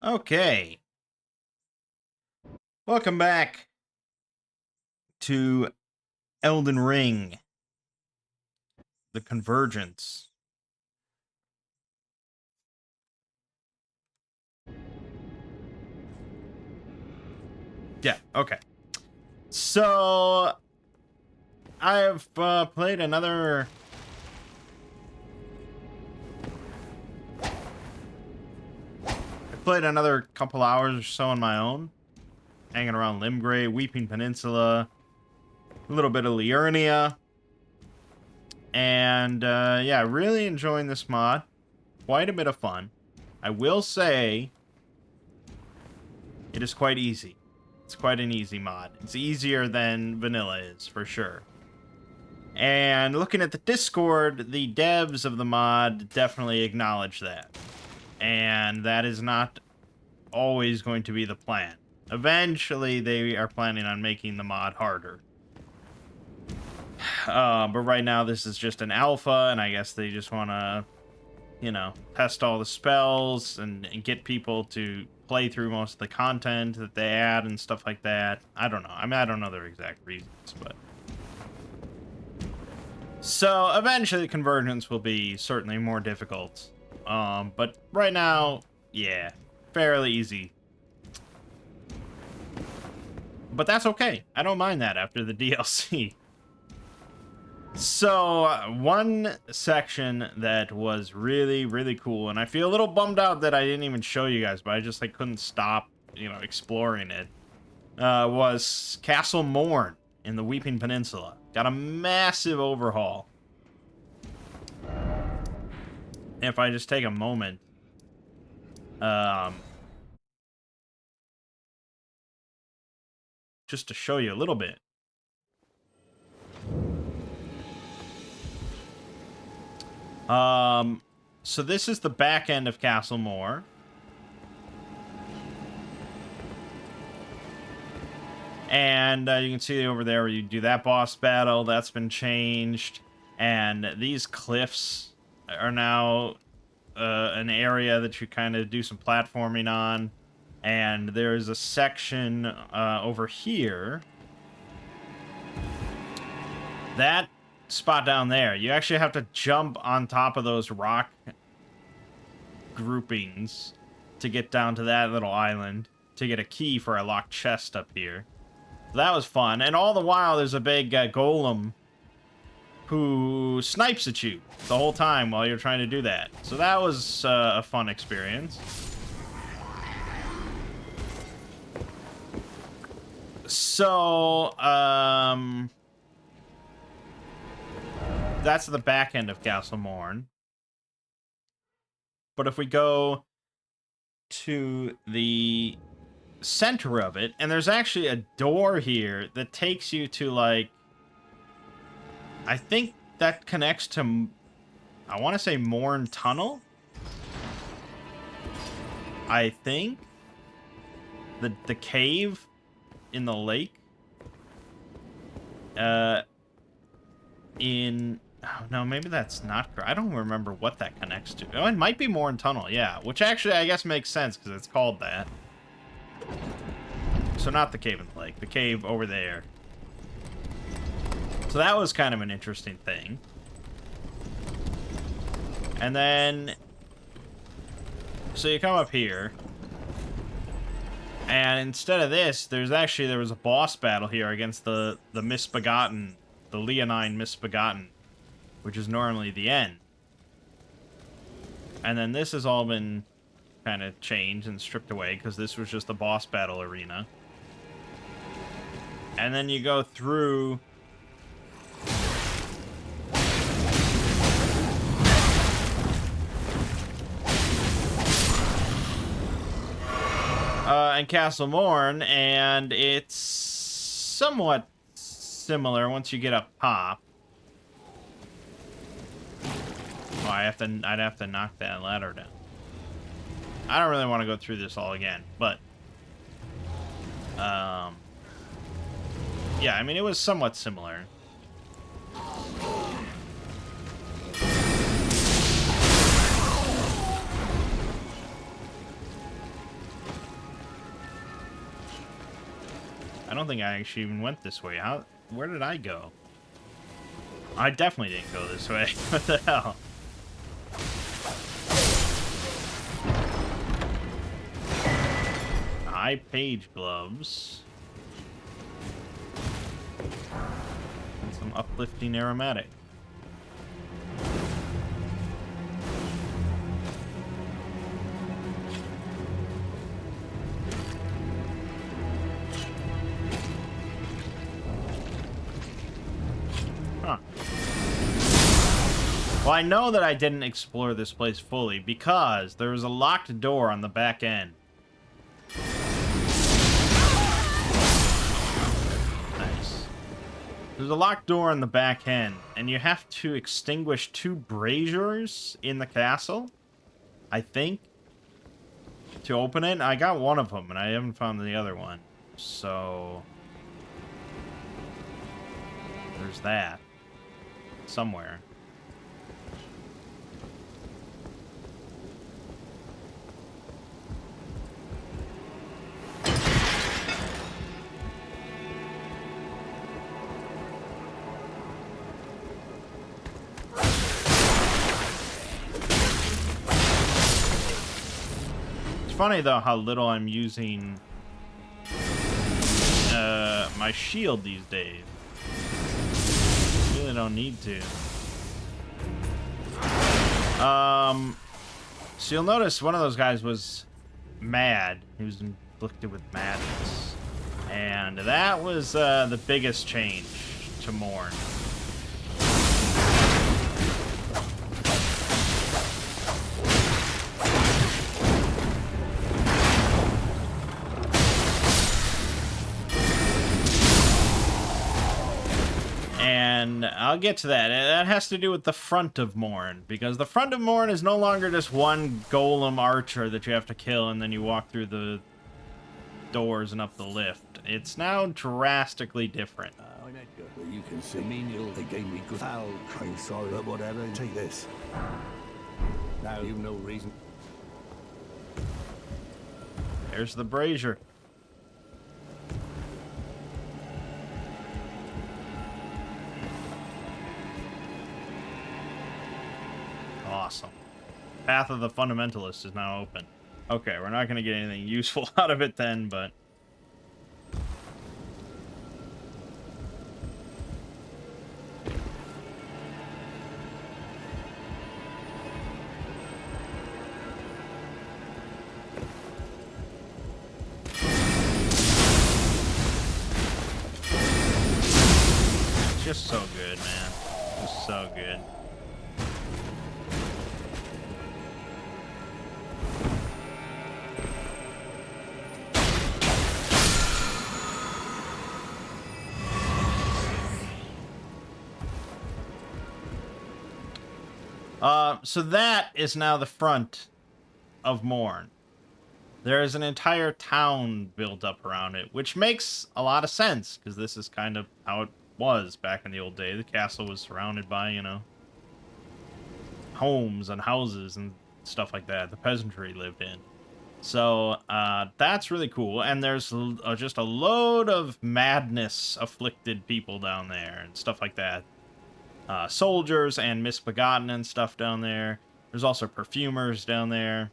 Okay, welcome back to Elden Ring, the Convergence. Yeah, okay. So, I've played another... I played another couple hours or so on my own, hanging around Limgrave, Weeping Peninsula, a little bit of Liurnia, and yeah, really enjoying this mod. Quite a bit of fun. I will say, it is quite easy. It's quite an easy mod. It's easier than vanilla is, for sure. And looking at the Discord, the devs of the mod definitely acknowledge that. And that is not always going to be the plan. Eventually, they are planning on making the mod harder. But right now, this is just an alpha, and I guess they just want to, test all the spells and get people to play through most of the content that they add and stuff like that. I don't know. I mean, I don't know their exact reasons, but... So, eventually, Convergence will be certainly more difficult. But right now, yeah, fairly easy. But that's okay. I don't mind that after the DLC. So, one section that was really, really cool, and I feel a little bummed out that I didn't even show you guys, but I just, couldn't stop, exploring it, was Castle Morn in the Weeping Peninsula. Got a massive overhaul. If I just take a moment, just to show you a little bit. So this is the back end of Castle Moor. And you can see over there where you do that boss battle. That's been changed. And these cliffs are now an area that you kind of do some platforming on. And there's a section over here. That spot down there, you actually have to jump on top of those rock groupings to get down to that little island to get a key for a locked chest up here. So that was fun. And all the while, there's a big golem who snipes at you the whole time while you're trying to do that. So that was a fun experience. So, that's the back end of Castle Morn. But if we go to the center of it, and there's actually a door here that takes you to, I think that connects to, I want to say Morn Tunnel? I think? The cave in the lake? Oh, no, maybe that's not correct. I don't remember what that connects to. Oh, it might be Morn Tunnel, yeah. Which actually, I guess, makes sense, because it's called that. So not the cave in the lake. The cave over there. So that was kind of an interesting thing. And then... So you come up here. And instead of this, there was a boss battle here against the Misbegotten. The Leonine Misbegotten. Which is normally the end. And then this has all been kind of changed and stripped away because this was just the boss battle arena. And then you go through... and Castle Morn, and it's somewhat similar once you get up top. Oh, I'd have to knock that ladder down. I don't really want to go through this all again, but yeah, I mean, it was somewhat similar. don't think I actually even went this way. Where did I go? I definitely didn't go this way. What the hell? High page gloves. And some uplifting aromatic. Huh. Well, I know that I didn't explore this place fully because there was a locked door on the back end. Nice. There's a locked door on the back end, and you have to extinguish 2 braziers in the castle, I think, to open it. I got one of them, and I haven't found the other one. So there's that. Somewhere. It's funny though how little I'm using my shield these days. Really don't need to. So you'll notice one of those guys was mad. He was inflicted with madness. And that was the biggest change to Morn. And I'll get to that. That has to do with the front of Morn, because the front of Morn is no longer just one golem archer that you have to kill and then you walk through the doors and up the lift. It's now drastically different. You can see menial. They gave me good foul. I'm sorry, but whatever. Take this. Now you've no reason. There's the brazier. Awesome. Path of the Fundamentalist is now open. Okay, we're not going to get anything useful out of it then, but... just so good, man. Just so good. So that is now the front of Morn. There is an entire town built up around it, which makes a lot of sense, because this is kind of how it was back in the old day. The castle was surrounded by, you know, homes and houses and stuff like that the peasantry lived in. So that's really cool. And there's just a load of madness afflicted people down there and stuff like that. Soldiers and misbegotten and stuff down there. There's also perfumers down there.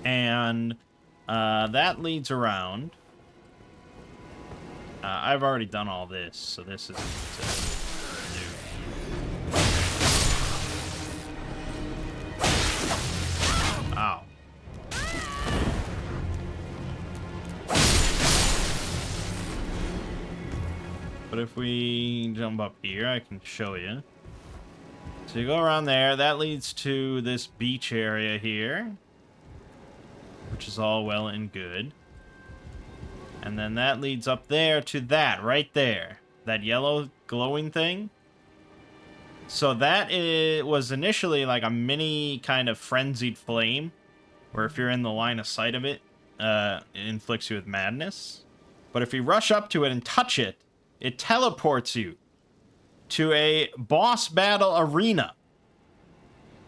And that leads around. I've already done all this, so this isn't new. Ow. But if we jump up here, I can show you. So you go around there. That leads to this beach area here, which is all well and good. And then that leads up there to that right there. That yellow glowing thing. So that was initially like a mini kind of frenzied flame, where if you're in the line of sight of it, it inflicts you with madness. But if you rush up to it and touch it, it teleports you to a boss battle arena,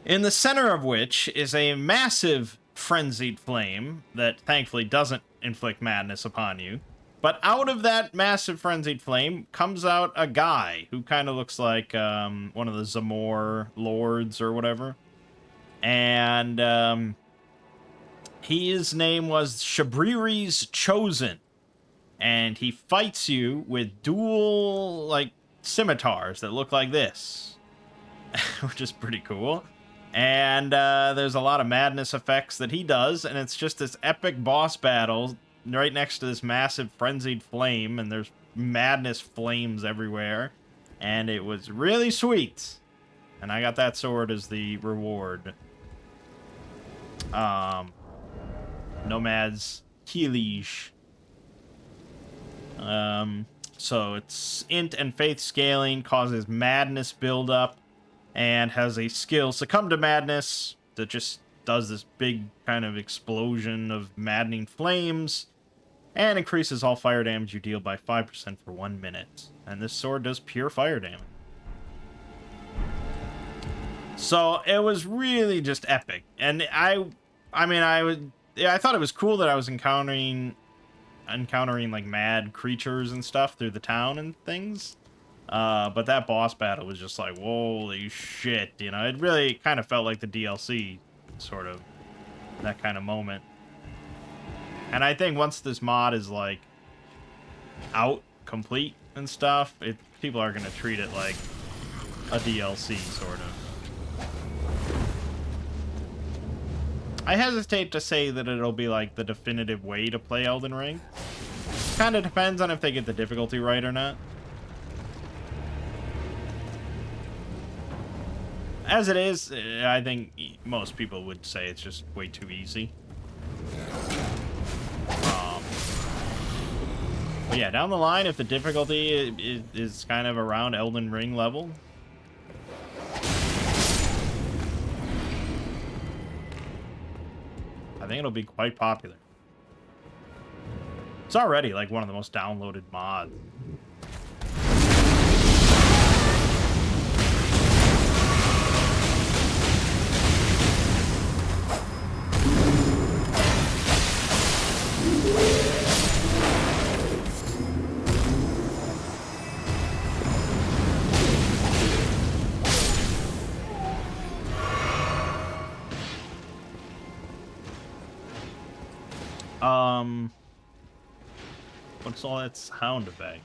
in the center of which is a massive frenzied flame that thankfully doesn't inflict madness upon you. But out of that massive frenzied flame comes out a guy who kind of looks like one of the Zamor lords or whatever. And his name was Shabriri's Chosen. And he fights you with dual, like, scimitars that look like this. Which is pretty cool. And there's a lot of madness effects that he does. And it's just this epic boss battle right next to this massive frenzied flame, and there's madness flames everywhere, and it was really sweet. And I got that sword as the reward. Nomad's Heelish. So it's int and faith scaling, causes madness buildup, and has a skill Succumb to Madness that just does this big kind of explosion of maddening flames. And increases all fire damage you deal by 5% for 1 minute. And this sword does pure fire damage. So it was really just epic. And I thought it was cool that I was encountering like mad creatures and stuff through the town and things. But that boss battle was just like, holy shit, you know. It really kind of felt like the DLC, sort of, that kind of moment. And I think once this mod is, like, out, complete, and stuff, people are going to treat it like a DLC, sort of. I hesitate to say that it'll be, like, the definitive way to play Elden Ring. Kind of depends on if they get the difficulty right or not. As it is, I think most people would say it's just way too easy. But yeah, down the line, if the difficulty is kind of around Elden Ring level, I think it'll be quite popular. It's already like one of the most downloaded mods. What's all that sound effect?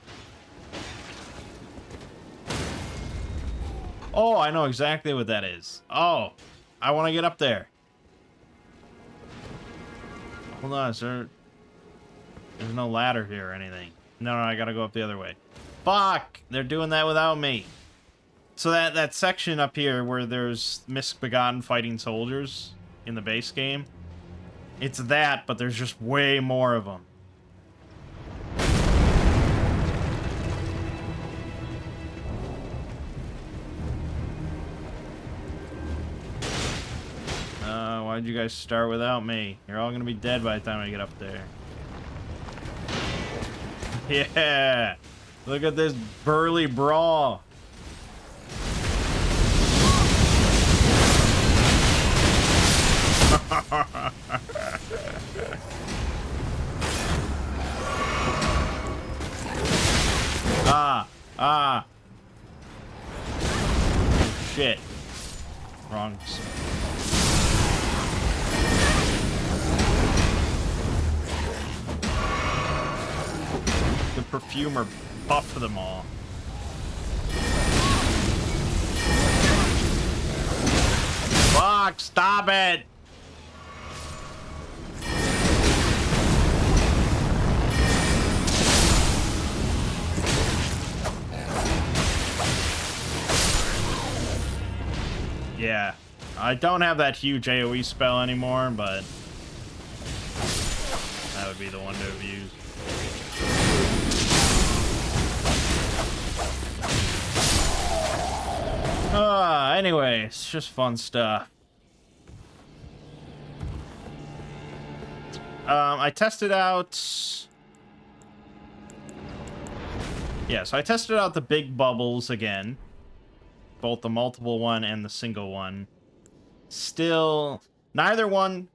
Oh, I know exactly what that is. Oh, I want to get up there. Hold on, sir. There's no ladder here or anything. No, I gotta go up the other way. Fuck! They're doing that without me. So that section up here where there's misbegotten fighting soldiers in the base game, it's that, but there's just way more of them. Why'd you guys start without me? You're all gonna be dead by the time I get up there. Yeah! Look at this burly brawl. Shit. Wrong. The perfumer buffed them all. Fuck, stop it! Yeah, I don't have that huge AoE spell anymore, but that would be the one to have used. Anyway, it's just fun stuff. I tested out... Yeah, so I tested out the big bubbles again. Both the multiple one and the single one. Still, neither one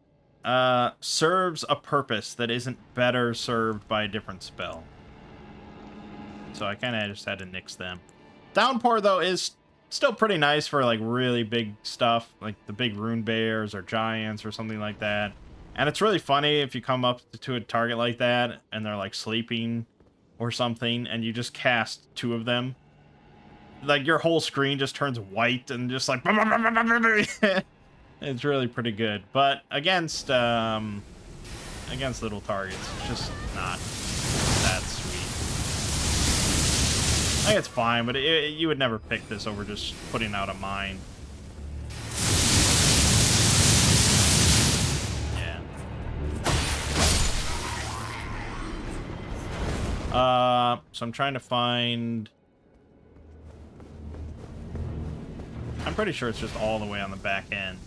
serves a purpose that isn't better served by a different spell. so I kind of just had to nix them. Downpour, though, is still pretty nice for, like, really big stuff, like the big rune bears or giants or something like that. And it's really funny if you come up to a target like that and they're, like, sleeping or something, and you just cast 2 of them. Like, your whole screen just turns white and just, like... It's really pretty good. But against little targets, it's just not that sweet. I think it's fine, but you would never pick this over just putting out a mine. Yeah. So I'm trying to find... I'm pretty sure it's just all the way on the back end.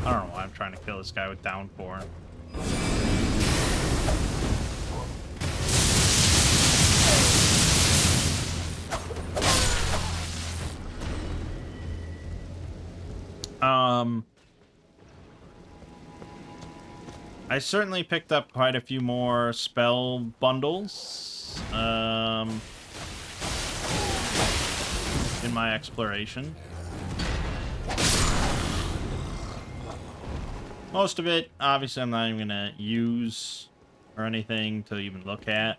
I don't know why I'm trying to kill this guy with downpour. I certainly picked up quite a few more spell bundles in my exploration. Most of it, obviously, I'm not even going to use or anything to even look at.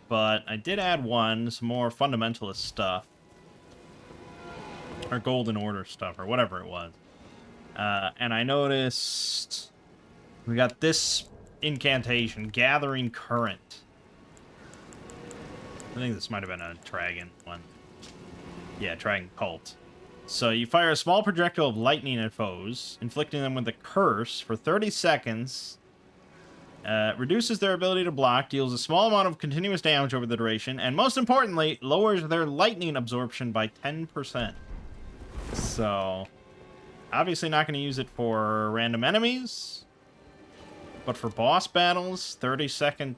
But I did add some more fundamentalist stuff. Or Golden Order stuff, or whatever it was. And I noticed we got this incantation, Gathering Current. I think this might have been a dragon one. Yeah, dragon cult. So you fire a small projectile of lightning at foes, inflicting them with a curse for 30 seconds. Reduces their ability to block, deals a small amount of continuous damage over the duration, and most importantly, lowers their lightning absorption by 10%. So, obviously not going to use it for random enemies, but for boss battles, 30-second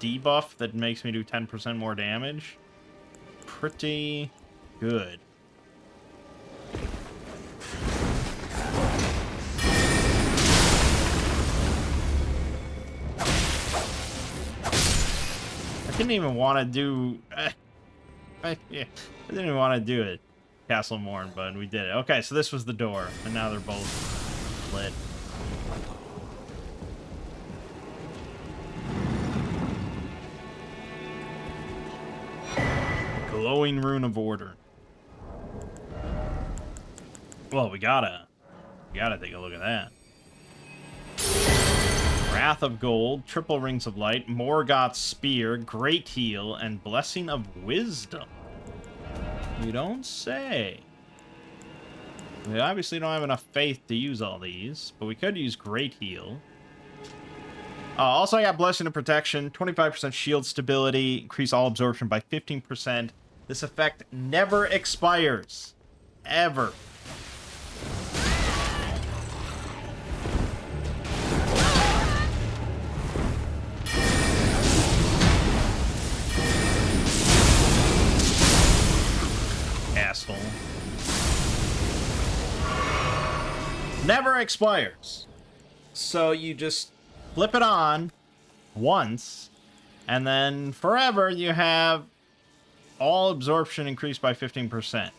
debuff that makes me do 10% more damage. Pretty good. I didn't even want to do... I didn't even want to do it, Castle Morn, but we did it. Okay, so this was the door, and now they're both lit. Glowing Rune of Order. Well, we gotta take a look at that. Wrath of Gold, Triple Rings of Light, Morgoth's Spear, Great Heal, and Blessing of Wisdom. You don't say. We obviously don't have enough faith to use all these, but we could use Great Heal. Also, I got Blessing of Protection, 25% shield stability, increase all absorption by 15%. This effect never expires. Ever. Asshole. Never expires. So you just flip it on once, and then forever you have all absorption increased by 15%.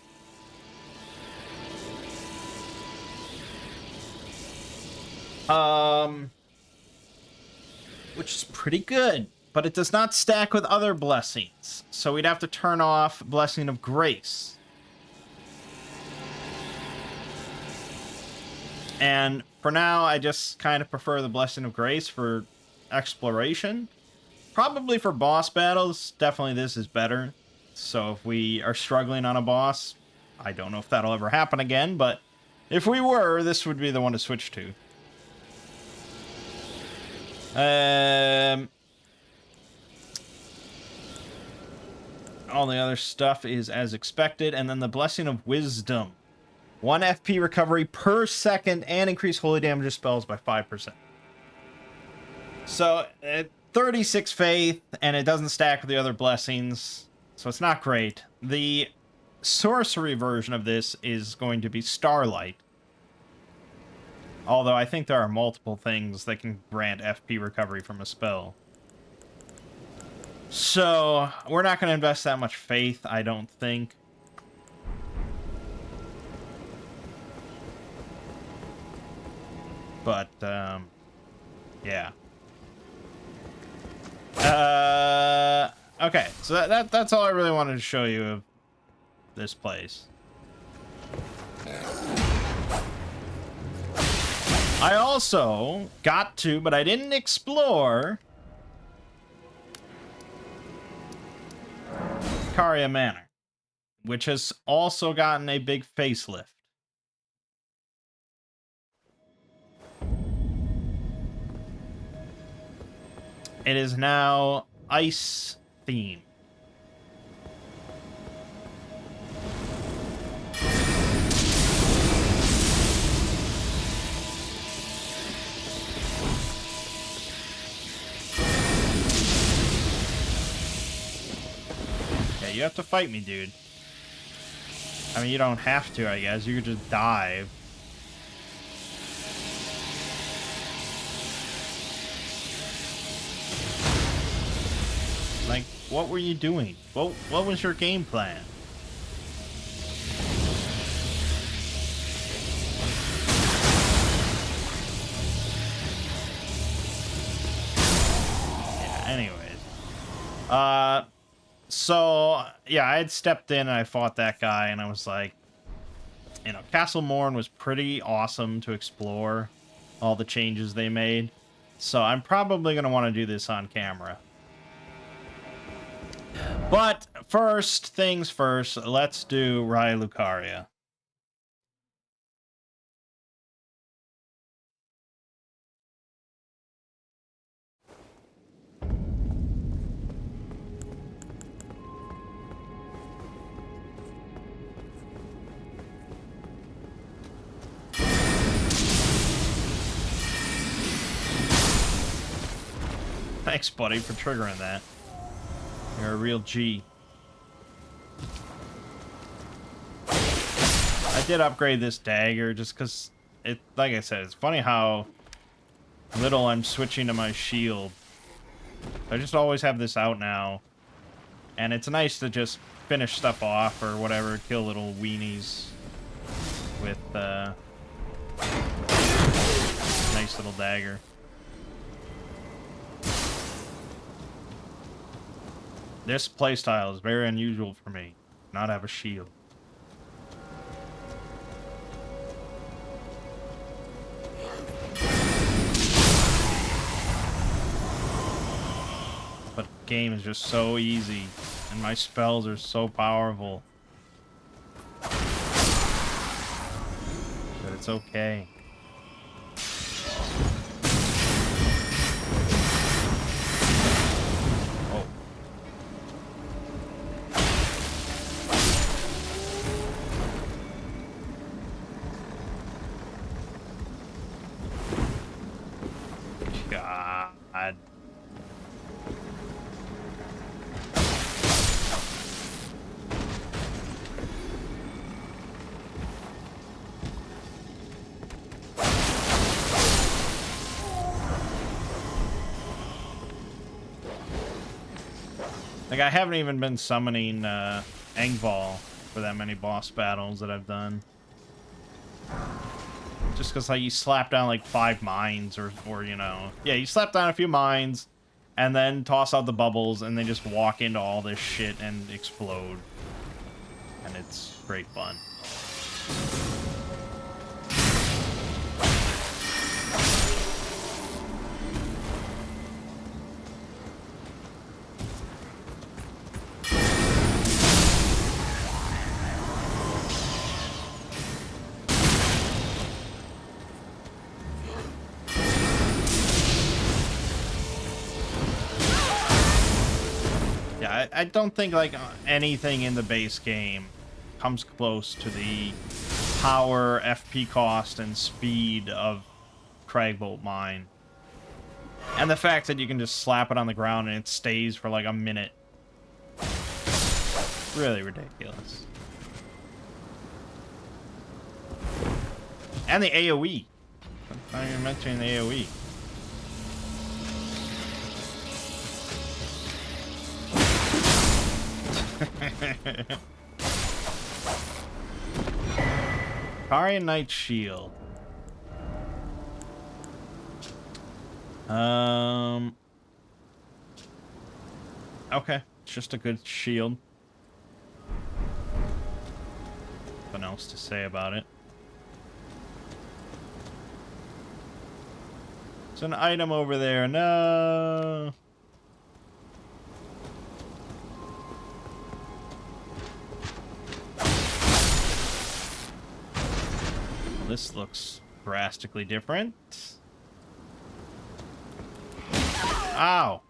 Which is pretty good, but it does not stack with other blessings. So we'd have to turn off Blessing of Grace. And for now, I just kind of prefer the Blessing of Grace for exploration. Probably for boss battles, definitely this is better. So if we are struggling on a boss, I don't know if that'll ever happen again, but if we were, this would be the one to switch to. All the other stuff is as expected, and then the Blessing of Wisdom. 1 FP recovery per second and increase holy damage of spells by 5%. So, 36 faith, and it doesn't stack with the other blessings, so it's not great. The sorcery version of this is going to be Starlight. Although I think there are multiple things that can grant FP recovery from a spell. So, we're not going to invest that much faith, I don't think. But, yeah. Okay, so that's all I really wanted to show you of this place. I also got to, but I didn't explore, Caria Manor, which has also gotten a big facelift. It is now ice themed. Yeah, you have to fight me, dude. I mean, you don't have to, I guess. You could just dive. Like, what were you doing? What was your game plan? Yeah, anyways. So, yeah, I had stepped in and I fought that guy, and I was like, you know, Castle Morn was pretty awesome to explore all the changes they made. So I'm probably going to want to do this on camera. But first things first, let's do Raya Lucaria. Thanks, buddy, for triggering that. You're a real G. I did upgrade this dagger just because it, like I said, it's funny how little I'm switching to my shield. I just always have this out now. And it's nice to just finish stuff off or whatever, kill little weenies with nice little dagger. This playstyle is very unusual for me. Not have a shield. But the game is just so easy, and my spells are so powerful that it's okay. God. Like, I haven't even been summoning Engval for that many boss battles that I've done. Just because, like, you slap down, like, 5 mines, or, you know... Yeah, you slap down a few mines, and then toss out the bubbles, and then just walk into all this shit and explode. And it's great fun. I don't think, like, anything in the base game comes close to the power, FP cost, and speed of Cragbolt Mine. And the fact that you can just slap it on the ground and it stays for, like, a minute. Really ridiculous. And the AoE. I'm not even mentioning the AoE. Kari Knight Shield. Okay, it's just a good shield. Nothing else to say about it. There's an item over there. No. Well, this looks drastically different. Ow.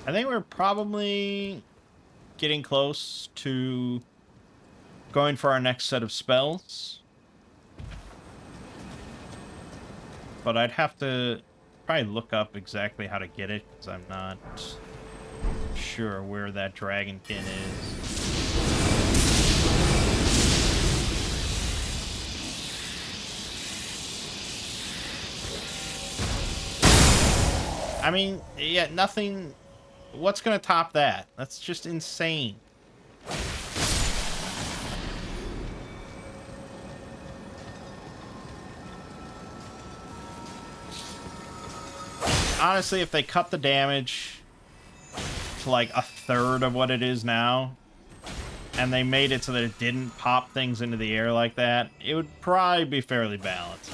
I think we're probably getting close to going for our next set of spells. But I'd have to probably look up exactly how to get it, because I'm not sure where that dragonkin is. I mean, yeah, nothing... What's gonna top that? That's just insane. Honestly, if they cut the damage to like a third of what it is now, and they made it so that it didn't pop things into the air like that, it would probably be fairly balanced.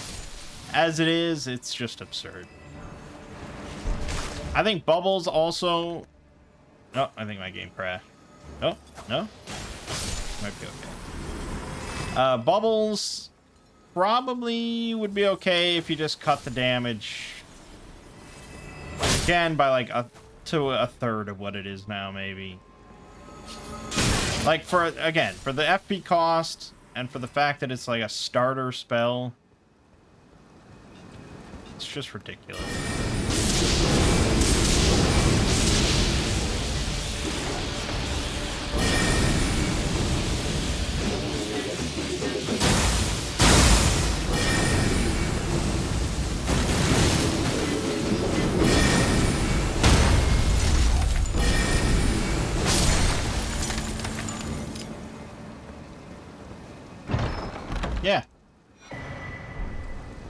As it is, it's just absurd. I think Bubbles also... Oh, I think my game crashed. Oh, no? Might be okay. Bubbles probably would be okay if you just cut the damage again by like to a third of what it is now, maybe. Like for the FP cost and for the fact that it's like a starter spell, it's just ridiculous. Yeah.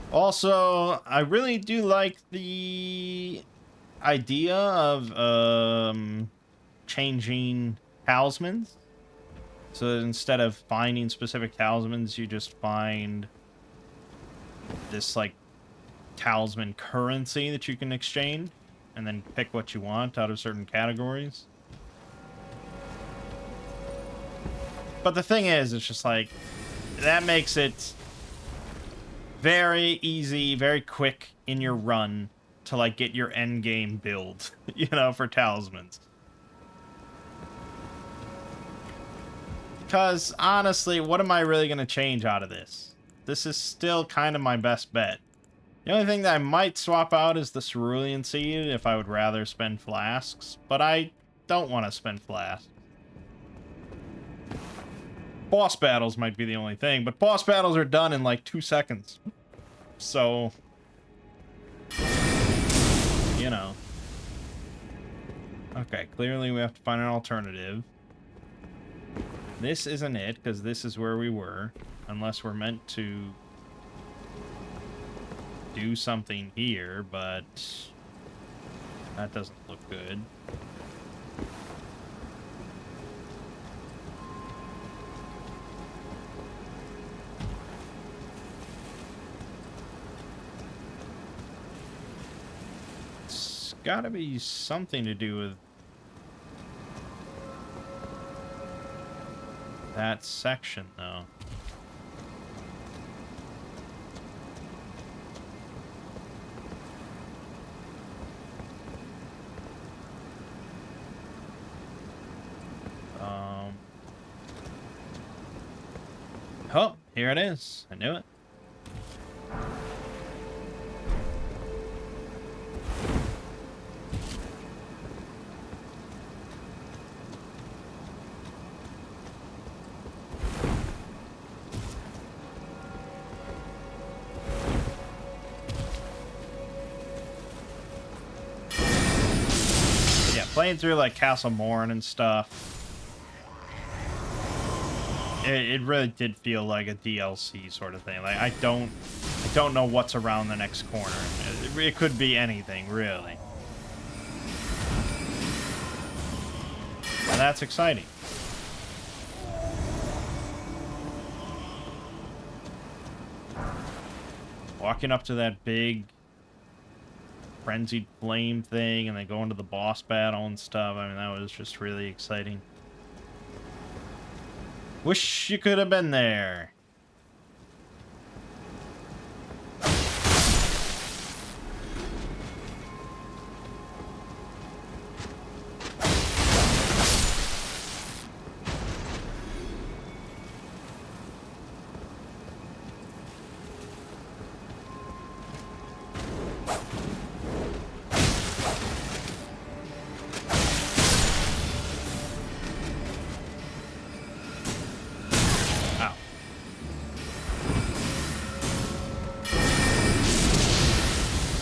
Also, I really do like the idea of changing talismans. So instead of finding specific talismans, you just find this like talisman currency that you can exchange and then pick what you want out of certain categories. But the thing is, it's just like, that makes it very easy, very quick in your run to like get your end game build, you know, for talismans. Because honestly, what am I really going to change out of this? This is still kind of my best bet. The only thing that I might swap out is the cerulean seed if I would rather spend flasks, but I don't want to spend flasks. Boss battles might be the only thing, but boss battles are done in like 2 seconds. So, you know. Okay, clearly we have to find an alternative. This isn't it, because this is where we were. Unless we're meant to do something here, but that doesn't look good. Gotta be something to do with that section, though. Here it is. I knew it. Yeah, playing through like Castle Morn and stuff. It really did feel like a DLC sort of thing. Like I don't know what's around the next corner. It could be anything, really. And that's exciting. Walking up to that big frenzied flame thing and then going to the boss battle and stuff. I mean, that was just really exciting. Wish you could have been there.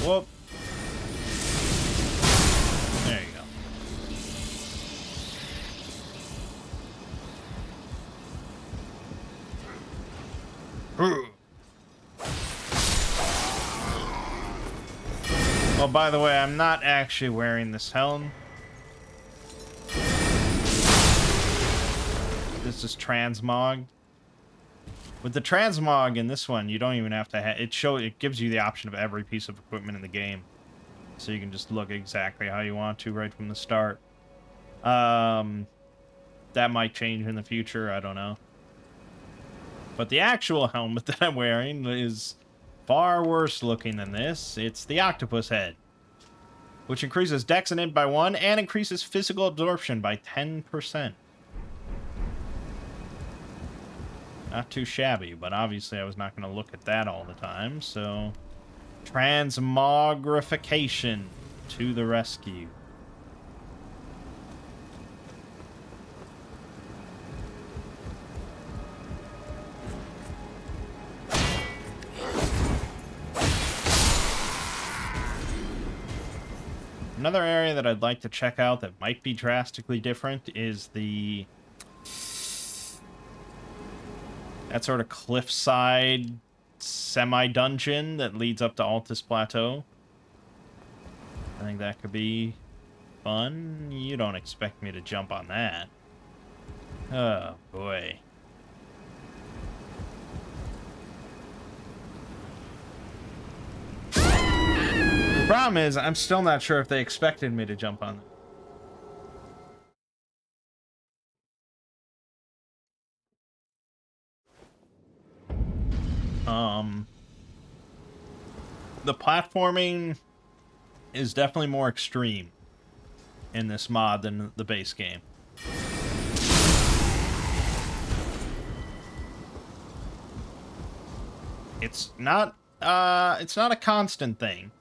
Whoop. There you go. Well, by the way, I'm not actually wearing this helm. This is transmogged. With the transmog in this one, you don't even have to have it gives you the option of every piece of equipment in the game. So you can just look exactly how you want to right from the start. That might change in the future, I don't know. But the actual helmet that I'm wearing is far worse looking than this. It's the octopus head, which increases dex and int by 1 and increases physical absorption by 10%. Not too shabby, but obviously I was not going to look at that all the time, so... Transmogrification to the rescue. Another area that I'd like to check out that might be drastically different is the... that sort of cliffside semi-dungeon that leads up to Altus Plateau. I think that could be fun. You don't expect me to jump on that. Oh, boy. The problem is, I'm still not sure if they expected me to jump on that. The platforming is definitely more extreme in this mod than the base game. It's not a constant thing.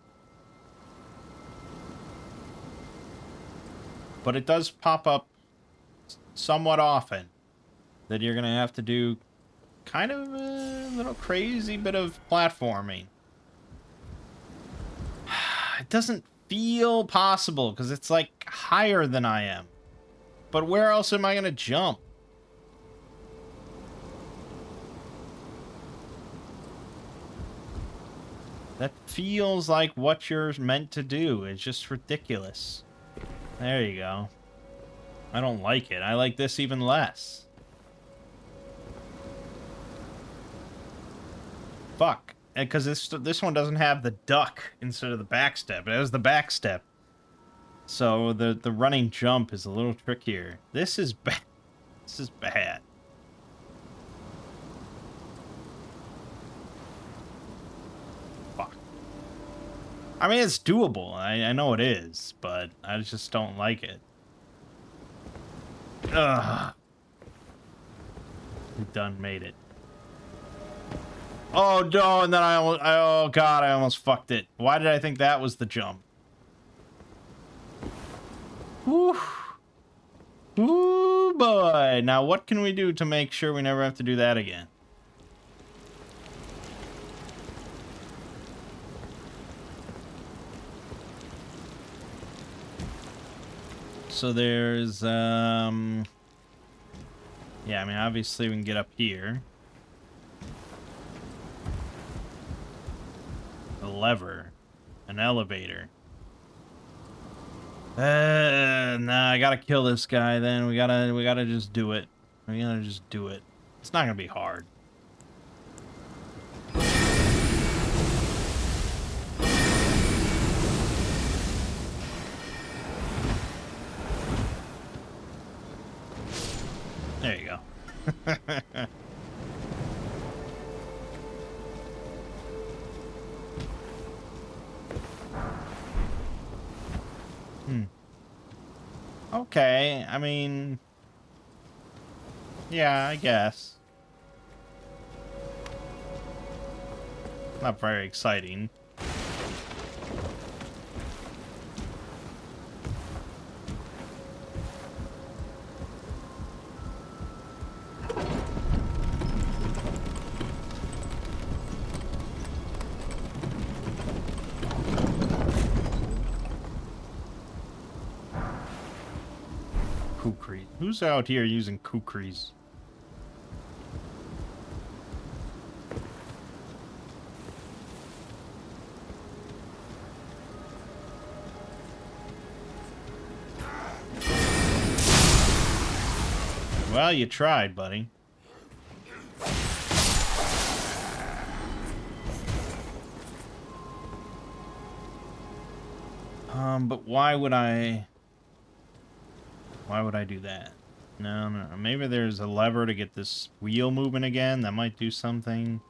But it does pop up somewhat often that you're going to have to do kind of a little crazy bit of platforming. It doesn't feel possible because it's like higher than I am. But where else am I going to jump? That feels like what you're meant to do. It's just ridiculous. There you go. I don't like it. I like this even less. Fuck. Because this one doesn't have the duck instead of the backstep. It has the backstep. So the running jump is a little trickier. This is bad. This is bad. Fuck. I mean, it's doable. I know it is, but I just don't like it. Ugh. We done made it. Oh no, and then oh god, I almost fucked it. Why did I think that was the jump? Whew. Ooh boy. Now what can we do to make sure we never have to do that again? So there's yeah, I mean obviously we can get up here. A lever, an elevator. Nah, I gotta kill this guy then. We gotta just do it. We gotta just do it. It's not gonna be hard. There you go. Okay, I mean... Yeah, I guess. Not very exciting. Kukri. Who's out here using kukris? Well, you tried, buddy. But why would I do that? No, no, maybe there's a lever to get this wheel moving again. That might do something.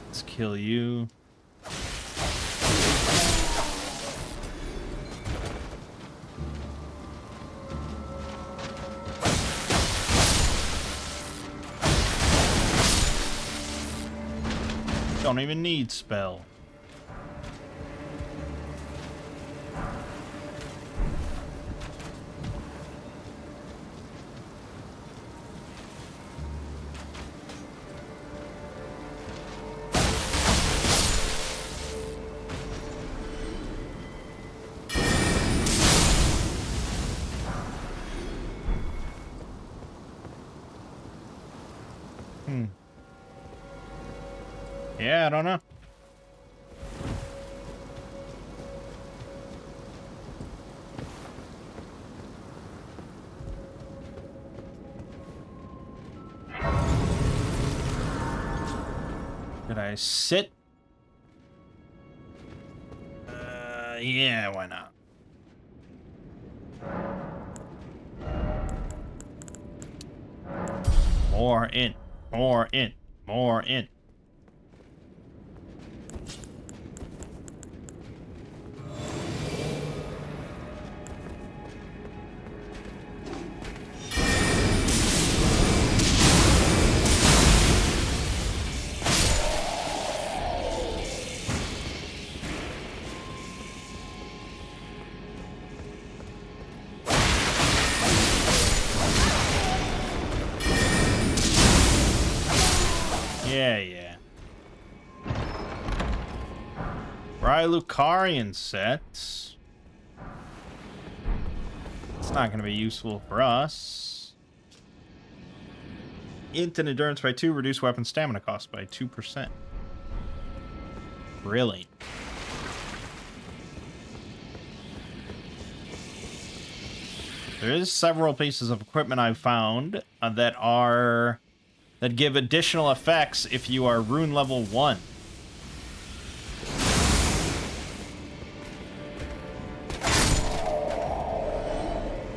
Let's kill you. Don't even need spell. Yeah, I don't know. Could I sit? Yeah, why not? More in, more in, more in. Yeah, yeah. Rylukarian sets. It's not going to be useful for us. Int and endurance by 2, reduce weapon stamina cost by 2%. Really? There is several pieces of equipment I've found that give additional effects if you are rune level 1.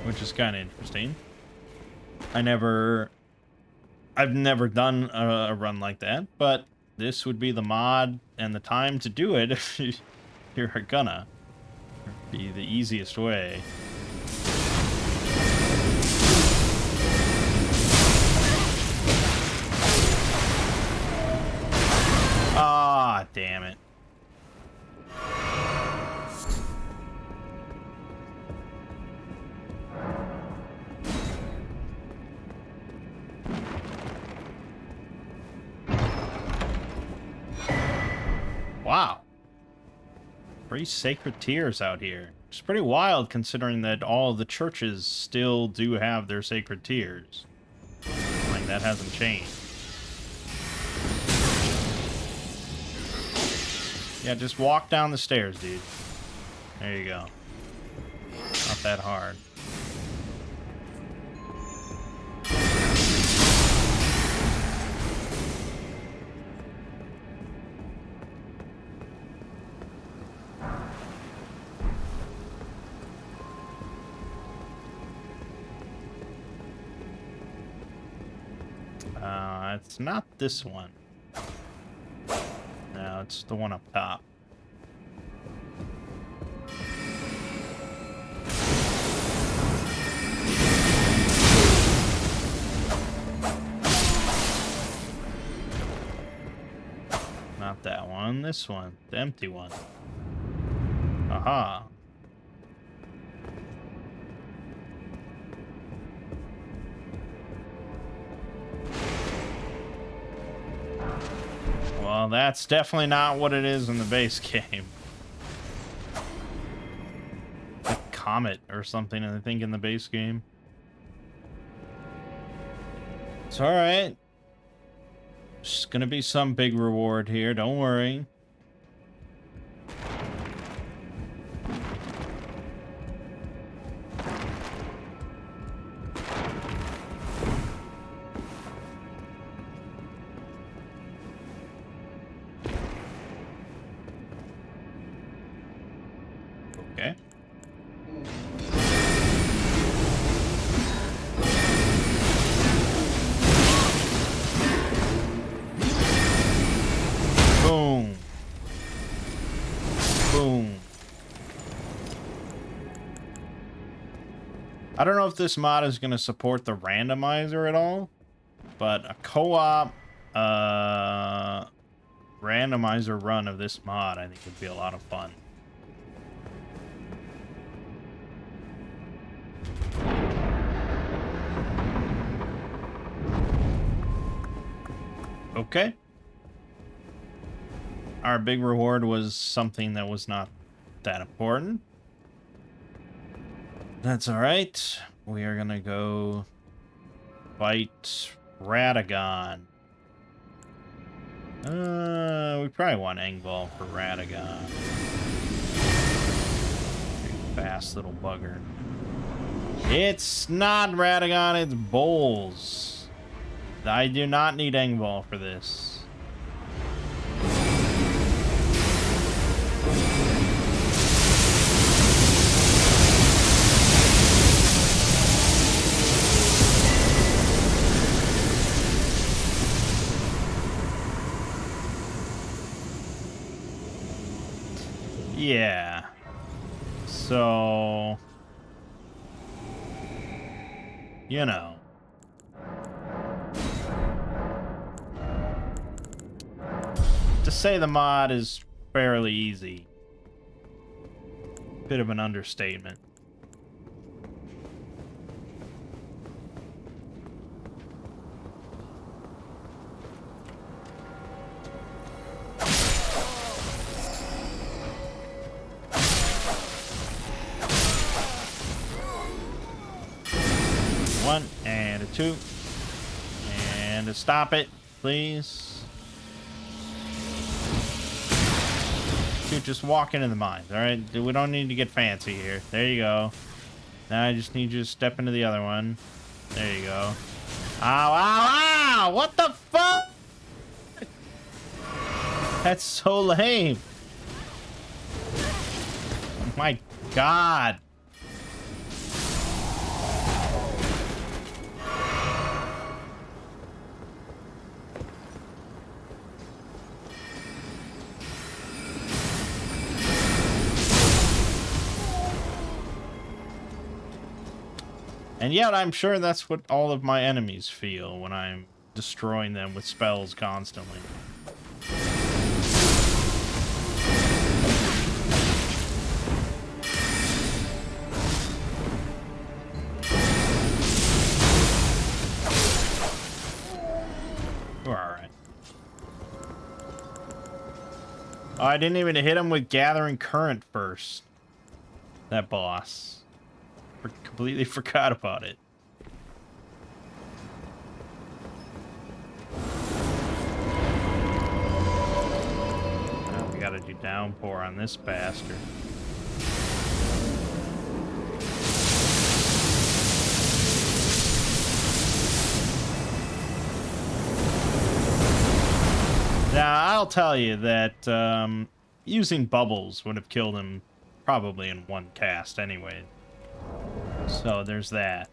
Which is kind of interesting. I've never done a run like that, but this would be the mod and the time to do it if you're gonna. Be the easiest way. damn it. Wow. 3 sacred tears out here. It's pretty wild considering that all of the churches still do have their sacred tears. Like, that hasn't changed. Yeah, just walk down the stairs, dude. There you go. Not that hard. It's not this one. No, it's the one up top. Not that one, this one. The empty one. Aha. Well, that's definitely not what it is in the base game. A comet or something, I think, in the base game. It's alright. There's gonna be some big reward here, don't worry. Okay. Boom. Boom. I don't know if this mod is going to support the randomizer at all, but a co-op randomizer run of this mod I think would be a lot of fun. Okay. Our big reward was something that was not that important. That's alright. We are gonna go fight Radagon. We probably want Engvall for Radagon. Big fast little bugger. It's not Radagon, it's Bowls. I do not need Engvall for this. Yeah. So, you know. To say the mod is fairly easy. Bit of an understatement. One and a two. And a stop it, please. Dude, just walk into the mines, alright? We don't need to get fancy here. There you go. Now I just need you to step into the other one. There you go. Ow, ow, ow! What the fuck? That's so lame. Oh my god. And yet, I'm sure that's what all of my enemies feel when I'm destroying them with spells constantly. We're alright. Oh, I didn't even hit him with Gathering Current first. That boss. Completely forgot about it. Well, we gotta do Downpour on this bastard. Now, I'll tell you that using bubbles would have killed him probably in one cast anyway. So there's that.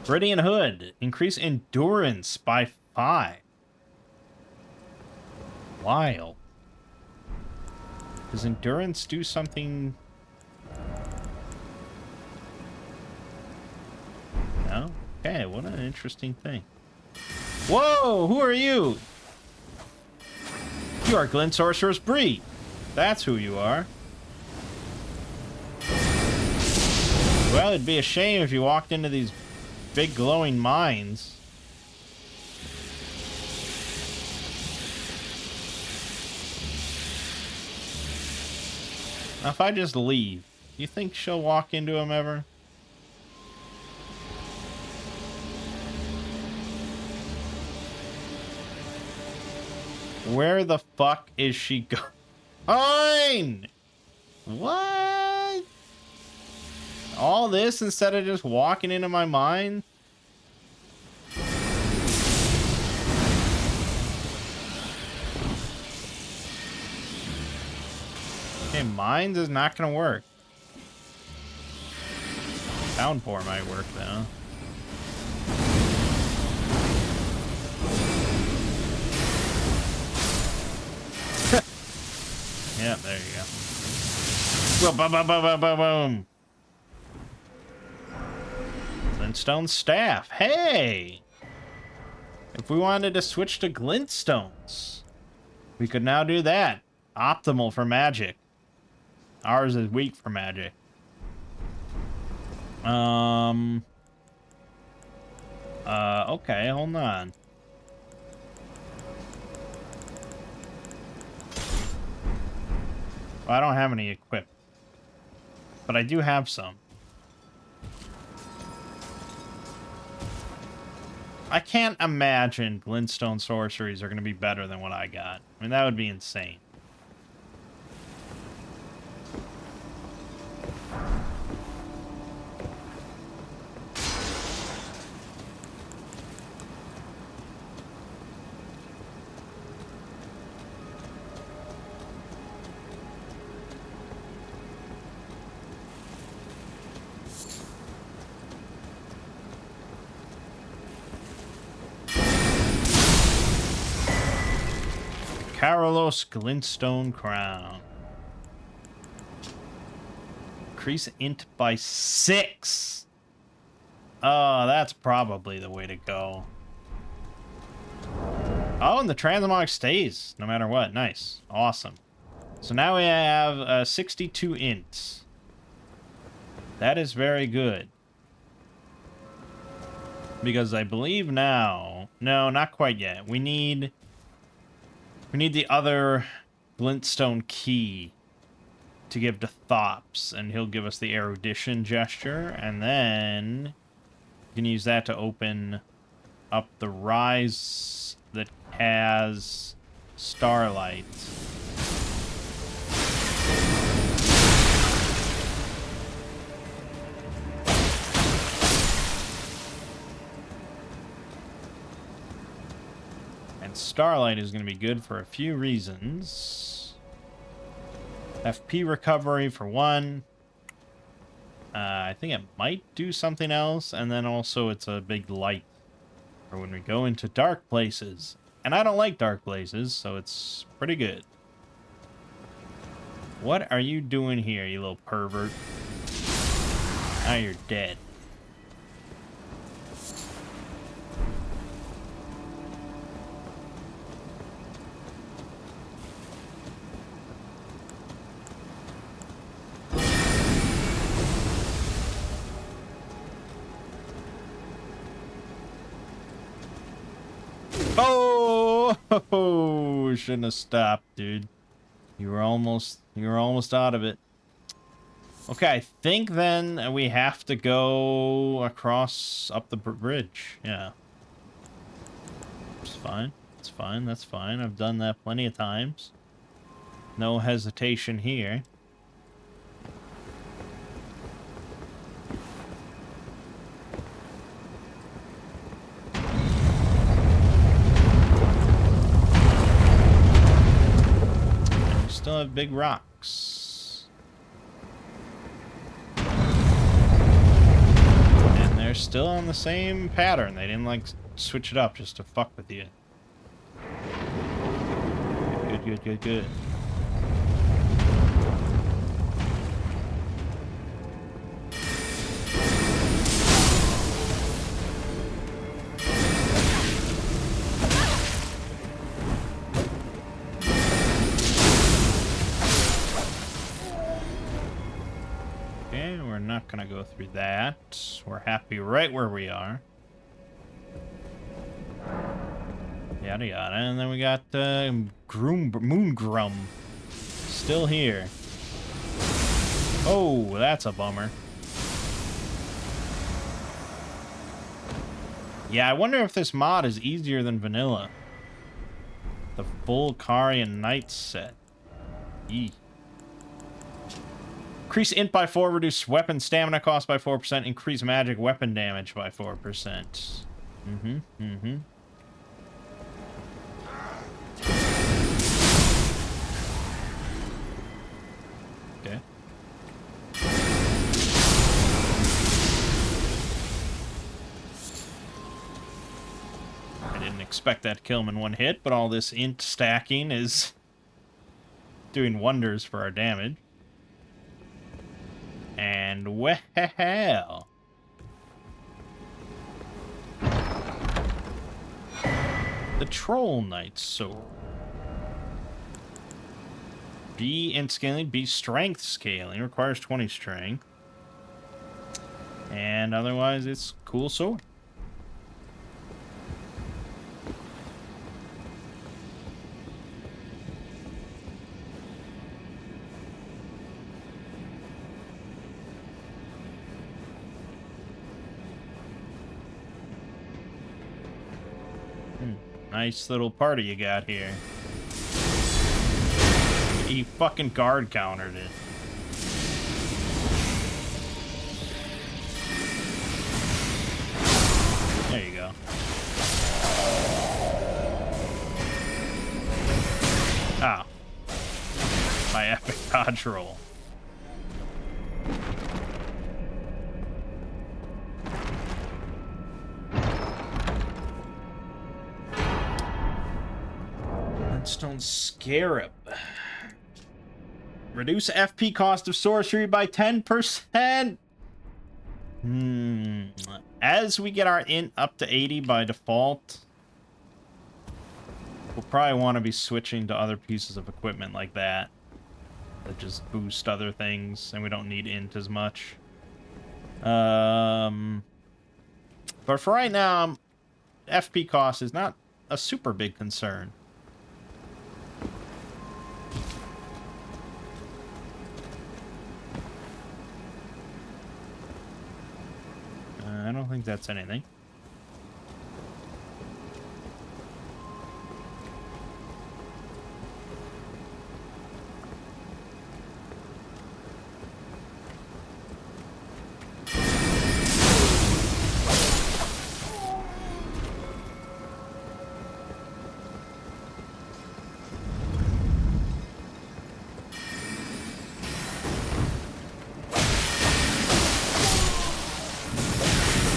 Viridian Hood. Increase endurance by 5. Wild. Does endurance do something? No? Okay, what an interesting thing. Whoa, who are you? You are Glint Sorcerer's Bree. That's who you are. Well, it'd be a shame if you walked into these big glowing mines. Now, if I just leave, do you think she'll walk into him ever? Where the fuck is she going? What? All this instead of just walking into my mine? Okay, mines is not gonna work. Downpour might work though. Yeah, there you go. Well, boom, boom, boom, boom, boom, boom. Glintstone staff. Hey! If we wanted to switch to glintstones, we could now do that. Optimal for magic. Ours is weak for magic. Okay, hold on. Well, I don't have any equipped, but I do have some. I can't imagine glintstone sorceries are going to be better than what I got. I mean, that would be insane. Carolus Glintstone Crown. Increase int by 6. Oh, that's probably the way to go. Oh, and the transmog stays no matter what. Nice. Awesome. So now we have 62 ints. That is very good. Because I believe now... No, not quite yet. We need the other glintstone key to give to Thops, and he'll give us the erudition gesture, and then you can use that to open up the rise that has starlight. Starlight is going to be good for a few reasons. FP recovery for 1. I think it might do something else, and then also it's a big light for when we go into dark places. And I don't like dark places, so it's pretty good. What are you doing here, you little pervert? Now you're dead. Oh, shouldn't have stopped, dude. You were almost out of it. Okay, I think then we have to go across up the bridge. Yeah. It's fine. It's fine. That's fine. I've done that plenty of times. No hesitation here. And we still have big rocks. And they're still on the same pattern. They didn't, like, switch it up just to fuck with you. Good, good, good, good. Okay, we're not gonna go through that. We're happy right where we are. Yada yada, and then we got Moongrum still here. Oh, that's a bummer. Yeah, I wonder if this mod is easier than vanilla. The full Carian Knight set. Eee. Increase int by 4, reduce weapon stamina cost by 4%, increase magic weapon damage by 4%. Okay. I didn't expect that to kill him in one hit, but all this int stacking is doing wonders for our damage. And well, the Troll Knight's Sword. B int scaling, B strength scaling, requires 20 strength. And otherwise, it's cool sword. Nice little party you got here. He fucking guard countered it. There you go. Ah. My epic dodge roll. Stone Scarab. Reduce FP cost of sorcery by 10%. As we get our int up to 80 by default, we'll probably want to be switching to other pieces of equipment like that just boost other things, and we don't need int as much. But for right now, FP cost is not a super big concern. I don't think that's anything.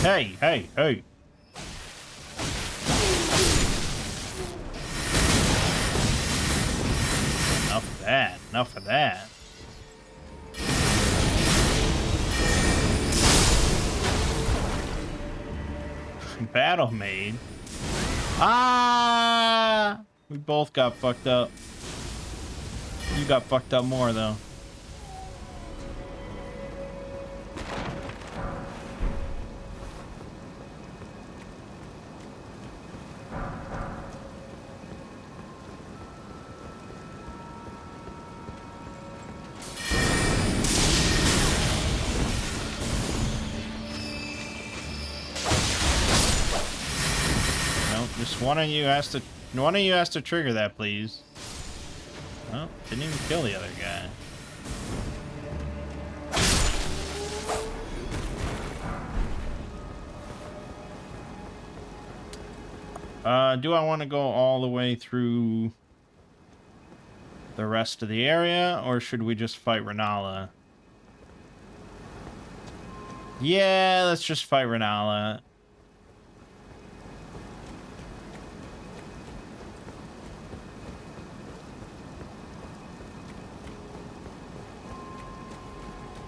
Hey, hey, hey. Enough of that. Enough of that. Battle Maid. Ah! We both got fucked up. You got fucked up more, though. Just one of you has to trigger that, please. Oh, didn't even kill the other guy. Do I want to go all the way through the rest of the area, or should we just fight Renala? Yeah, let's just fight Renala.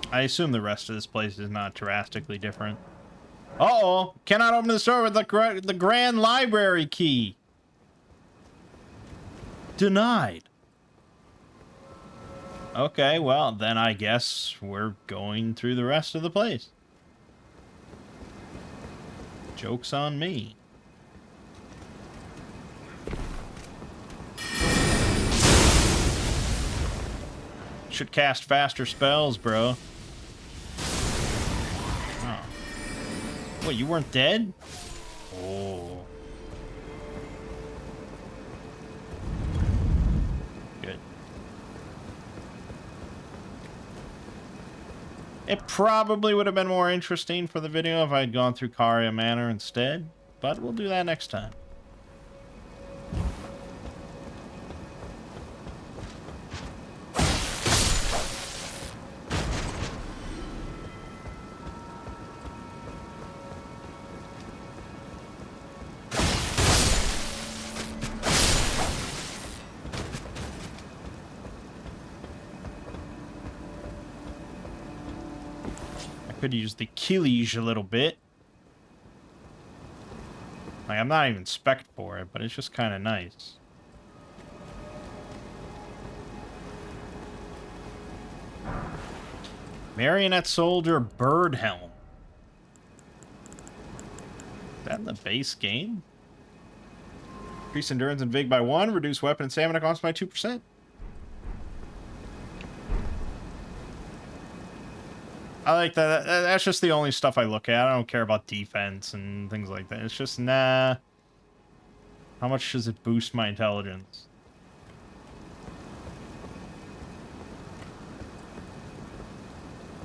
I assume the rest of this place is not drastically different. Uh-oh! Cannot open the door with the Grand Library key. Denied. Okay, well, then I guess we're going through the rest of the place. Joke's on me. Should cast faster spells, bro. Oh. What, you weren't dead? Oh. Good. It probably would have been more interesting for the video if I had gone through Caria Manor instead, but we'll do that next time. Could use the Killage a little bit. Like, I'm not even spec'd for it, but it's just kind of nice. Marionette Soldier Bird Helm. Is that in the base game? Increase endurance and Vig by 1, reduce weapon and stamina cost by 2%. I like that. That's just the only stuff I look at. I don't care about defense and things like that. It's just, nah. How much does it boost my intelligence?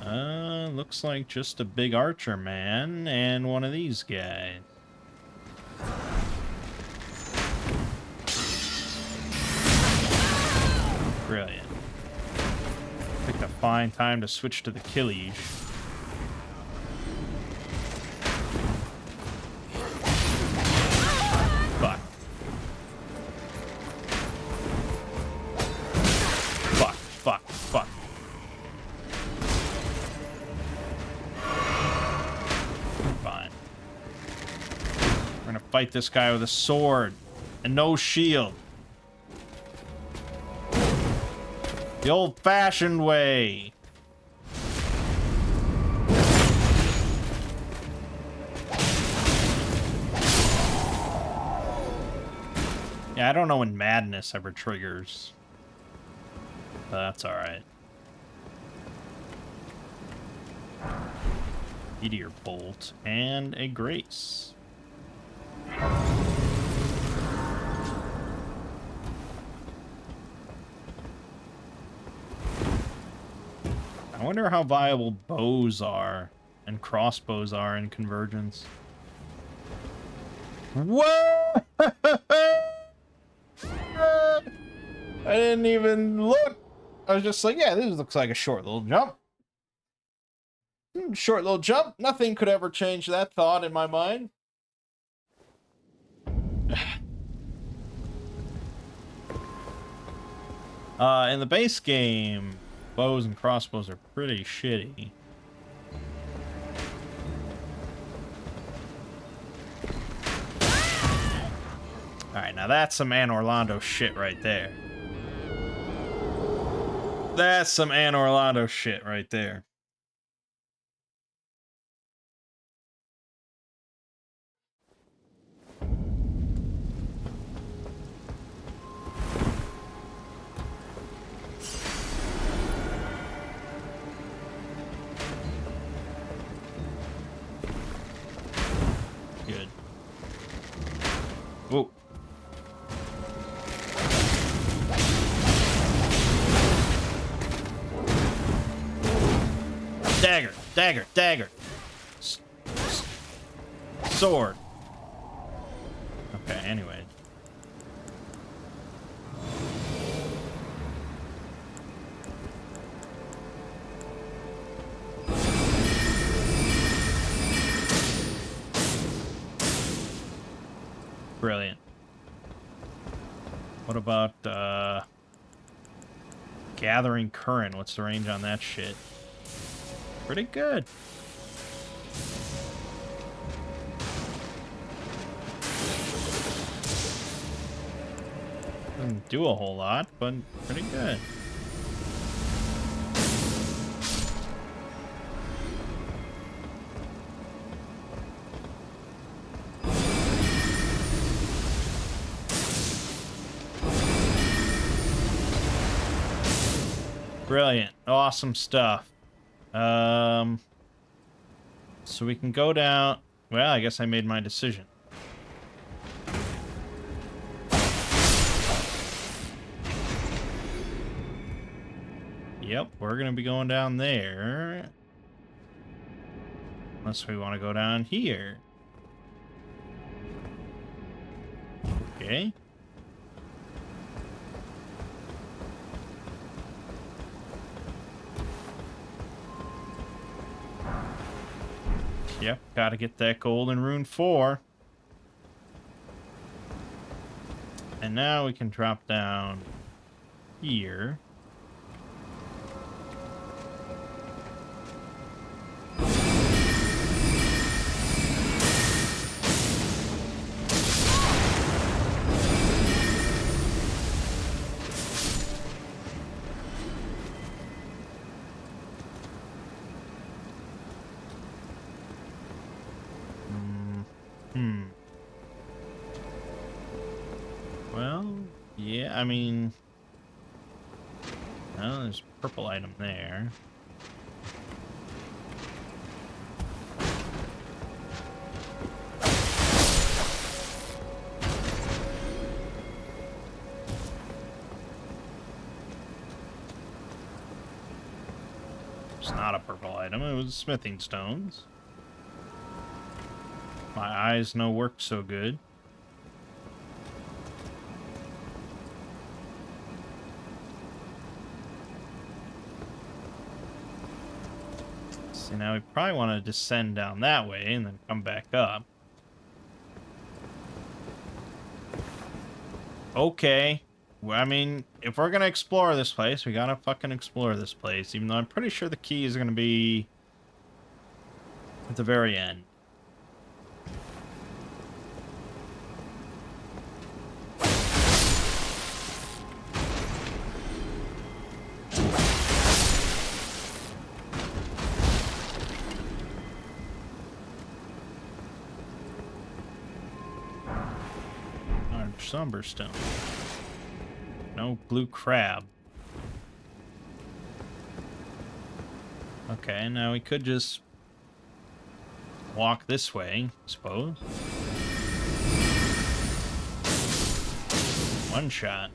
Looks like just a big archer man and one of these guys. Brilliant. Picked a fine time to switch to the Killage. Fuck. Fuck, fuck, fuck. Fine. We're gonna fight this guy with a sword and no shield. The old-fashioned way. Yeah, I don't know when madness ever triggers. But that's alright. Meteor Bolt and a Grace. I wonder how viable bows are and crossbows are in Convergence. Whoa! I didn't even look. I was just like, yeah, this looks like a short little jump. Short little jump. Nothing could ever change that thought in my mind. In the base game, bows and crossbows are pretty shitty. Alright, now that's some Anne Orlando shit right there. That's some Anne Orlando shit right there. Whoa. Dagger, dagger, dagger. Sword. Okay, anyway. Brilliant. What about, Gathering Current? What's the range on that shit? Pretty good. Doesn't do a whole lot, but pretty good. Brilliant. Awesome stuff. So we can go down. Well, I guess I made my decision. Yep, we're gonna be going down there. Unless we want to go down here. Okay. Yep, gotta get that golden rune 4. And now we can drop down here. Well, yeah, I mean... Oh, there's a purple item there. It's not a purple item, it was smithing stones. My eyes no work so good. See, now we probably want to descend down that way and then come back up. Okay. Well, I mean, if we're gonna explore this place, we gotta fucking explore this place, even though I'm pretty sure the key is gonna be at the very end. Somber stone. No blue crab. Okay, now we could just walk this way, I suppose. One shot.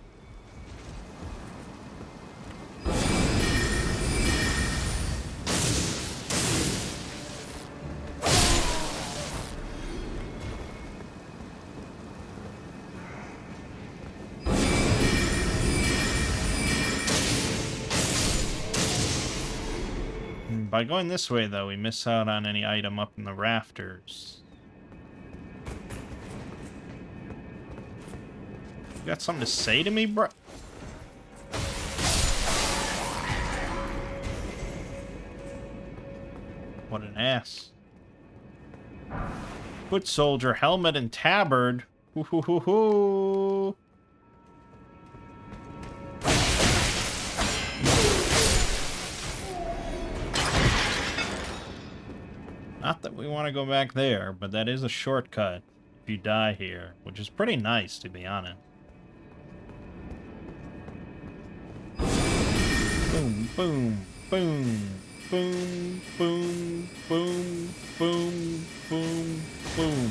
By going this way, though, we miss out on any item up in the rafters. You got something to say to me, bro? What an ass. Foot soldier, helmet, and tabard. Hoo hoo hoo hoo. Not that we want to go back there, but that is a shortcut if you die here, which is pretty nice, to be honest. Boom, boom, boom, boom, boom, boom, boom, boom, boom.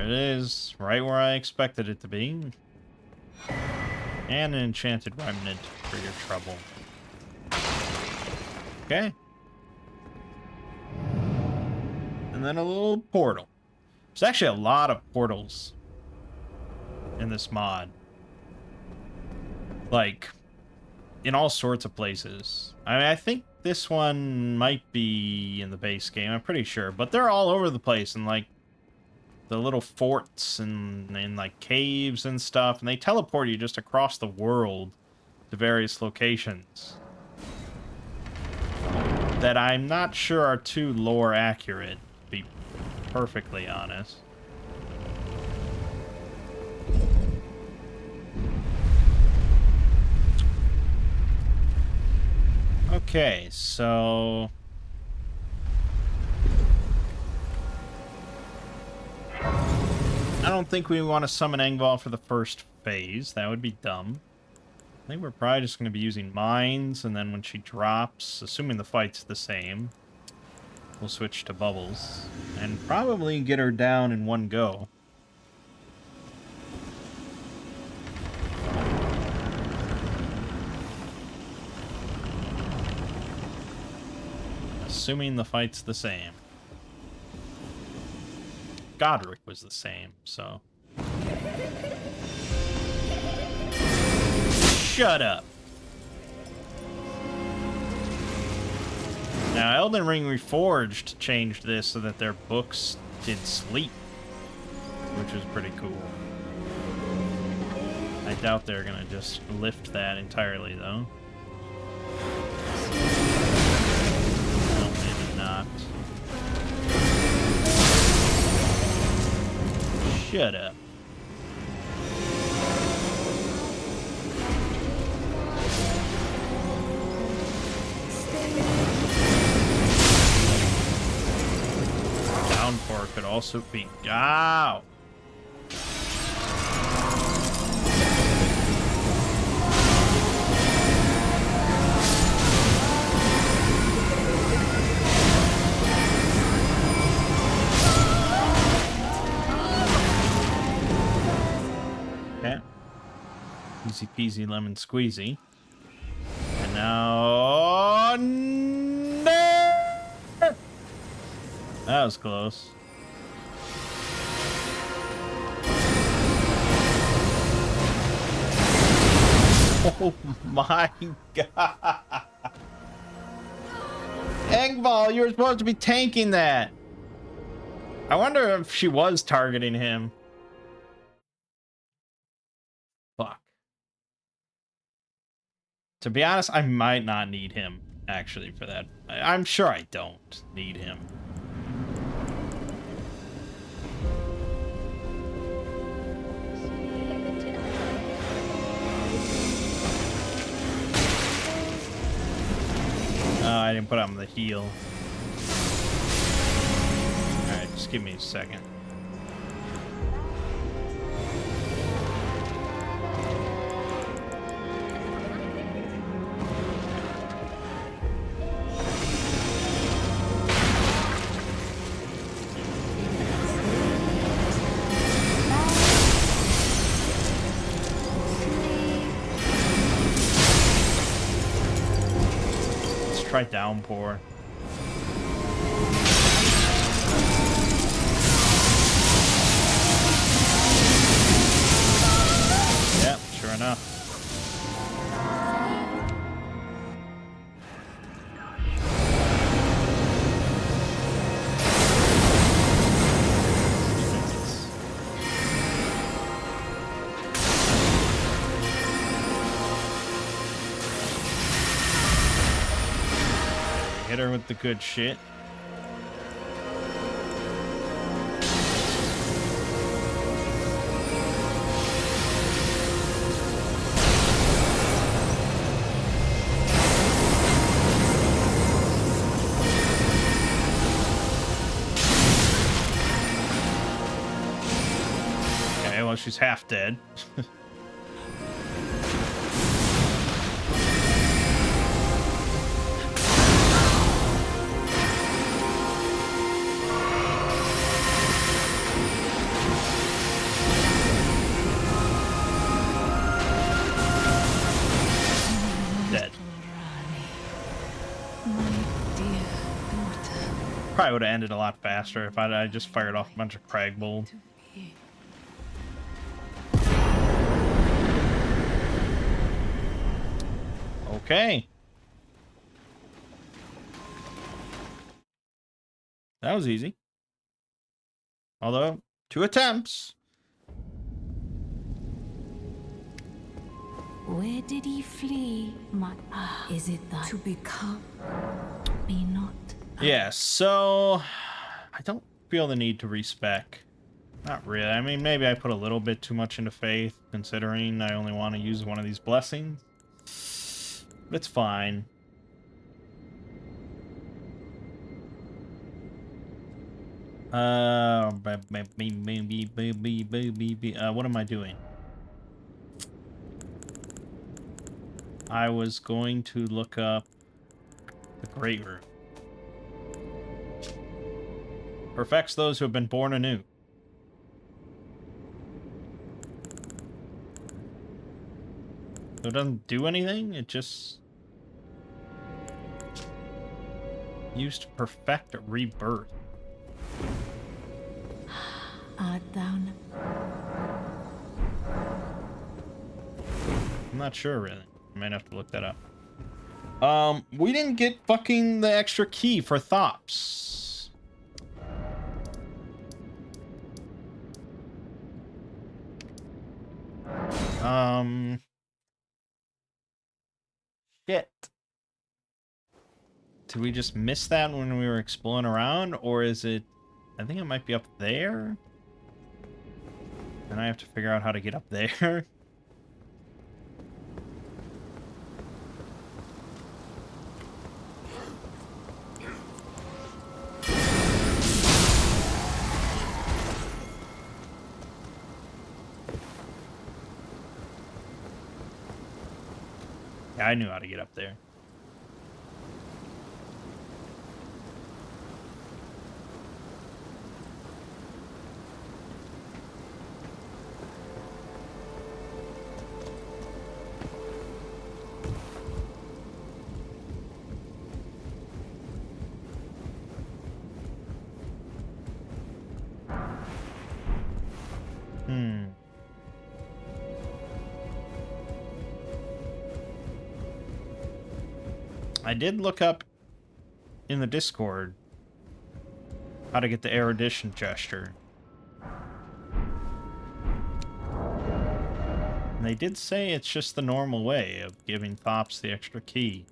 it is, right where I expected it to be. And an enchanted remnant for your trouble. Okay. And then a little portal. There's actually a lot of portals in this mod. Like, in all sorts of places. I mean, I think this one might be in the base game, I'm pretty sure. But they're all over the place, and like, the little forts and like caves and stuff, and they teleport you just across the world to various locations that I'm not sure are too lore accurate, to be perfectly honest. Okay, so I don't think we want to summon Engvall for the first phase. That would be dumb. I think we're probably just going to be using mines, and then when she drops, assuming the fight's the same, we'll switch to bubbles. And probably get her down in one go. Assuming the fight's the same. Godric was the same, so... Shut up! Now, Elden Ring Reforged changed this so that their books did sleep, which was pretty cool. I doubt they're gonna just lift that entirely, though. Well, maybe not. Shut up. Downpour could also be... Ow! Okay. Easy peasy lemon squeezy. And now... No! That was close. Oh my god. Engvall, you were supposed to be tanking that. I wonder if she was targeting him. Fuck. To be honest, I might not need him, actually, for that. I'm sure I don't need him. I didn't put on the heal. Alright, just give me a second. Try downpour. Yep, sure enough. Hit her with the good shit. Okay, well, she's half dead. Probably would have ended a lot faster if I just fired off a bunch of Crag Bolt. Okay. That was easy. Although, 2 attempts. Where did he flee? Is it that to become? Be not. Yeah, so I don't feel the need to respec. Not really. I mean, maybe I put a little bit too much into faith, considering I only want to use one of these blessings. But it's fine. What am I doing? I was going to look up the Great Room. Perfects those who have been born anew. So it doesn't do anything, it just used to perfect a rebirth. Down. I'm not sure really. I might have to look that up. We didn't get fucking the extra key for Thops. Shit. Did we just miss that when we were exploring around, or is it... I think it might be up there. And I have to figure out how to get up there. Yeah, I knew how to get up there. I did look up in the Discord how to get the erudition gesture. And they did say it's just the normal way of giving Thops the extra key.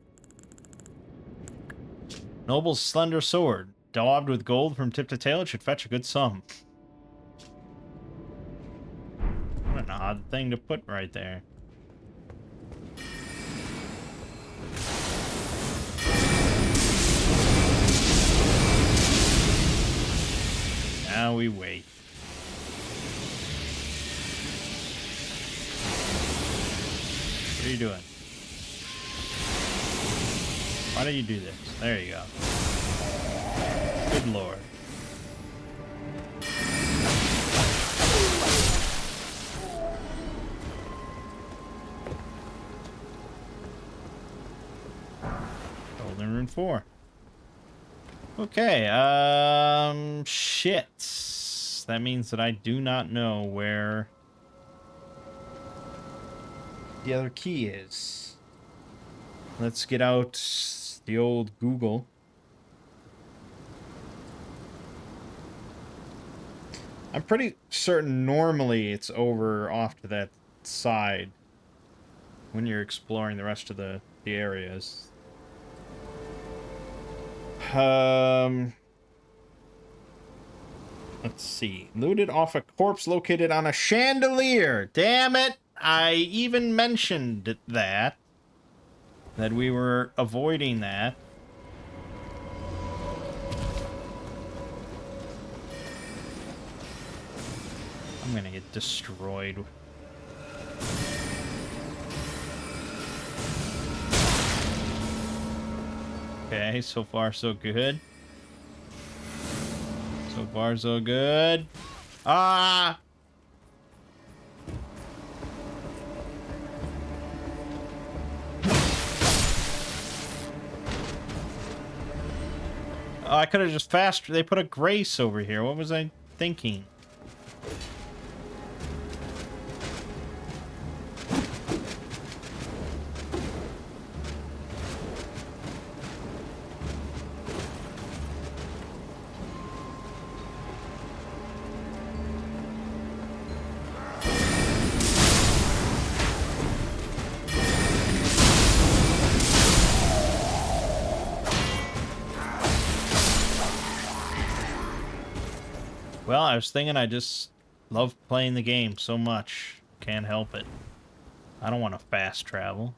Noble's slender sword. Daubed with gold from tip to tail, it should fetch a good sum. What an odd thing to put right there. Now we wait. What are you doing? Why do you do this? There you go. Good lord. Golden Rune 4. Okay, shit. That means that I do not know where the other key is. Let's get out the old Google. I'm pretty certain normally it's over off to that side when you're exploring the rest of the areas. Let's see. Looted off a corpse located on a chandelier. Damn it! I even mentioned that we were avoiding that. I'm gonna get destroyed. Okay, so far so good. So far so good. Ah! Oh, I could have just fast... They put a grace over here. What was I thinking? Well, I was thinking I just love playing the game so much. Can't help it. I don't want to fast travel.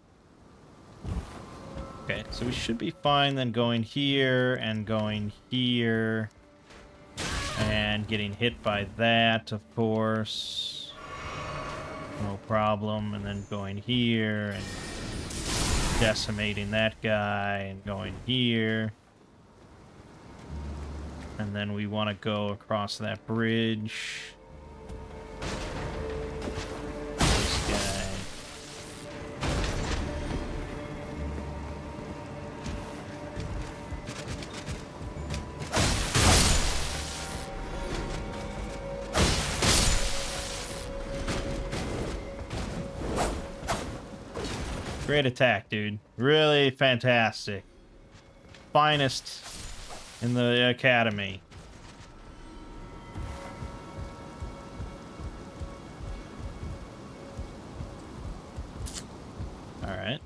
Okay, so we should be fine then going here and going here. And getting hit by that, of course. No problem. And then going here and decimating that guy and going here. And then we want to go across that bridge. This guy. Great attack, dude. Really fantastic. Finest in the academy. All right.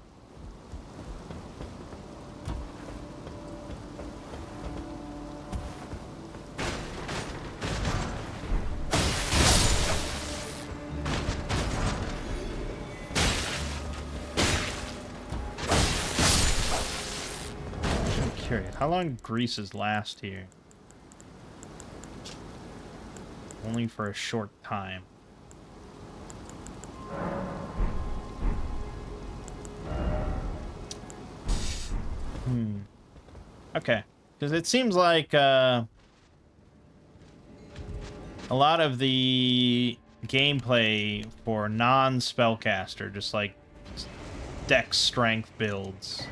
I'm curious, how long do greases last here? Only for a short time. Okay. Because it seems like a lot of the gameplay for non-spellcaster, just like dex strength builds,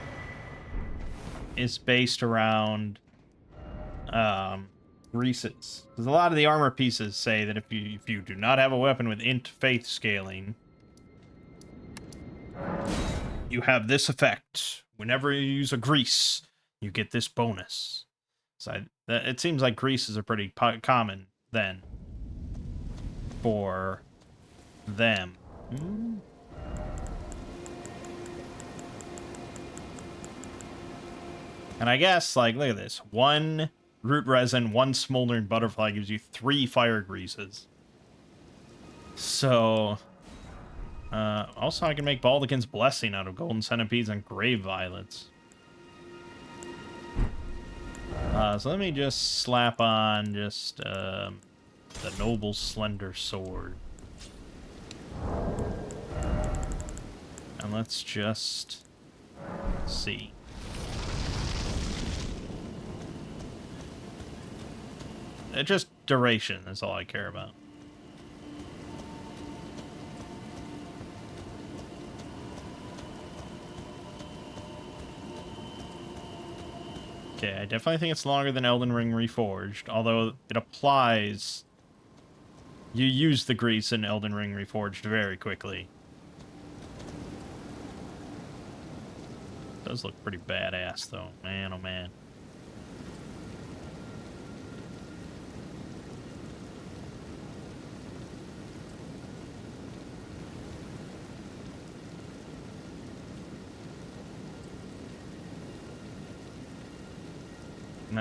is based around greases. Because a lot of the armor pieces say that if you do not have a weapon with int faith scaling, you have this effect. Whenever you use a grease, you get this bonus. So it seems like greases are pretty common then for them. And I guess, like, look at this. 1 root resin, 1 smoldering butterfly gives you 3 fire greases. So, also I can make Baldekin's Blessing out of golden centipedes and grave violets. So let me just slap on just the noble slender sword. And let's just see. Just duration is all I care about. Okay, I definitely think it's longer than Elden Ring Reforged, although it applies... You use the grease in Elden Ring Reforged very quickly. Does look pretty badass, though. Man, oh man.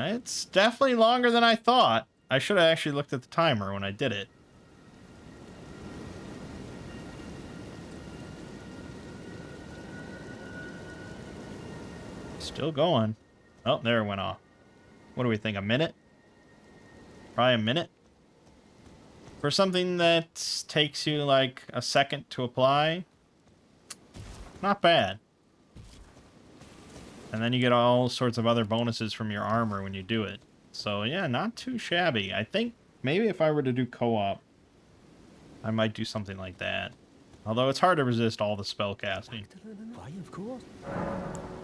It's definitely longer than I thought. I should have actually looked at the timer when I did it. Still going. Oh, there it went off. What do we think, a minute? Probably a minute? For something that takes you like a second to apply? Not bad. And then you get all sorts of other bonuses from your armor when you do it. So yeah, not too shabby. I think maybe if I were to do co-op, I might do something like that. Although it's hard to resist all the spell casting. Why, of course.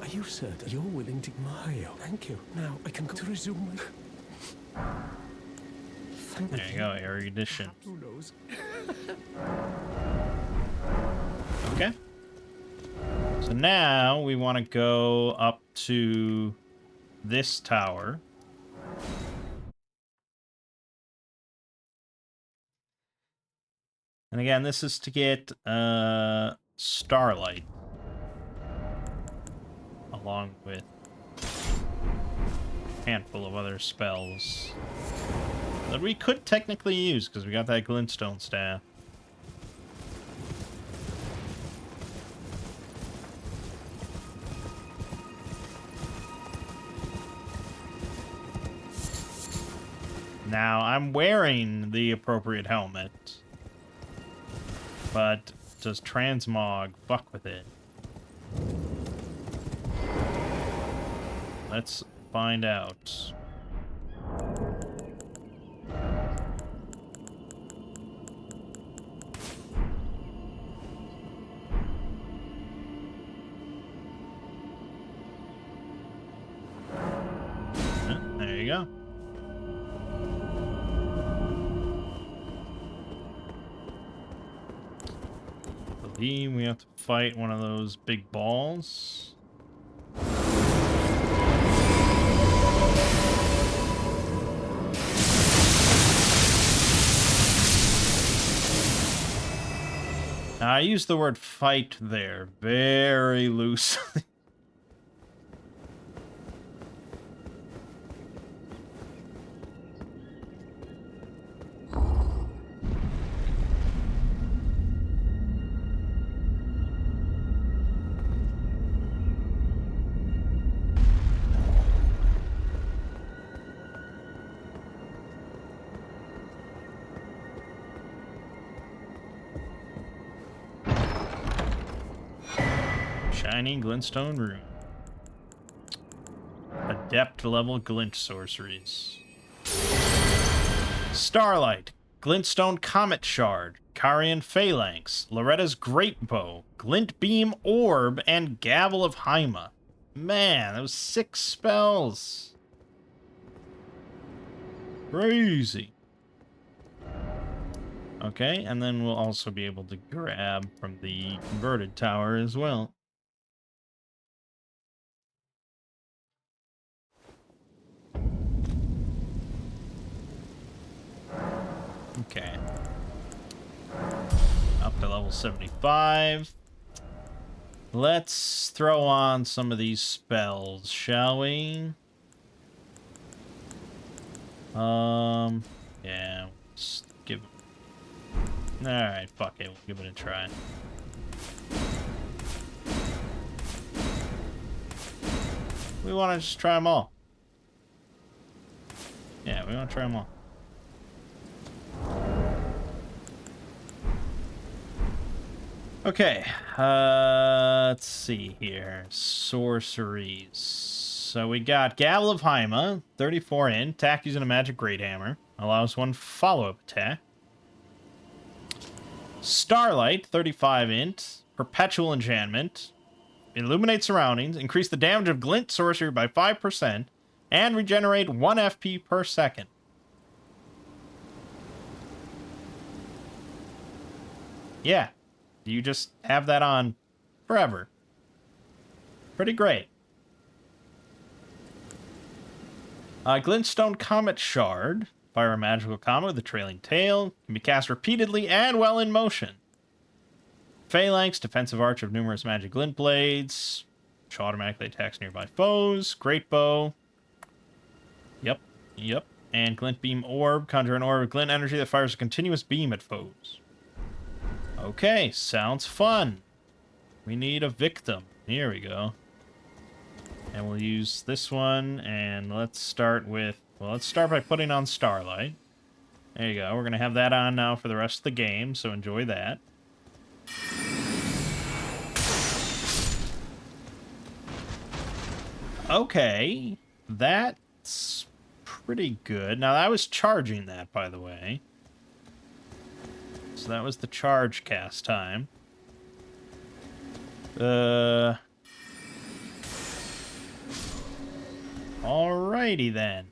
Are you certain you're willing to... Mario, thank you. Now I can go to resume my... Thank There you go, erudition. Who knows? Okay. So now we want to go up to this tower. And again, this is to get Starlight. Along with a handful of other spells that we could technically use because we got that glintstone staff. Now, I'm wearing the appropriate helmet, but does Transmog fuck with it? Let's find out. There you go. I believe we have to fight one of those big balls. Now, I use the word fight there very loosely. Shiny glintstone rune. Adept level glint sorceries. Starlight. Glintstone comet shard. Carian phalanx. Loretta's great bow. Glint beam orb. And gavel of Haima. Man, those 6 spells. Crazy. Okay, and then we'll also be able to grab from the converted tower as well. Okay. Up to level 75. Let's throw on some of these spells, shall we? Yeah, just give it... Alright, fuck it, we'll give it a try. We want to just try them all. Yeah, we want to try them all. Okay, let's see here. Sorceries. So we got Gavel of Haima, 34 in, attack using a magic great hammer. Allows 1 follow-up attack. Starlight, 35 int, perpetual enchantment. Illuminate surroundings, increase the damage of glint sorcery by 5%, and regenerate 1 FP per second. Yeah. You just have that on forever. Pretty great. Glintstone Comet Shard. Fire a magical comet with a trailing tail. Can be cast repeatedly and while in motion. Phalanx. Defensive arch of numerous magic glint blades. Which automatically attacks nearby foes. Great bow. Yep. And Glint Beam Orb. Conjure an orb of glint energy that fires a continuous beam at foes. Okay, sounds fun. We need a victim. Here we go. And we'll use this one, and let's start with... Well, let's start by putting on Starlight. There you go. We're going to have that on now for the rest of the game, so enjoy that. Okay, that's pretty good. Now, I was charging that, by the way. So that was the charge cast time. Alrighty then.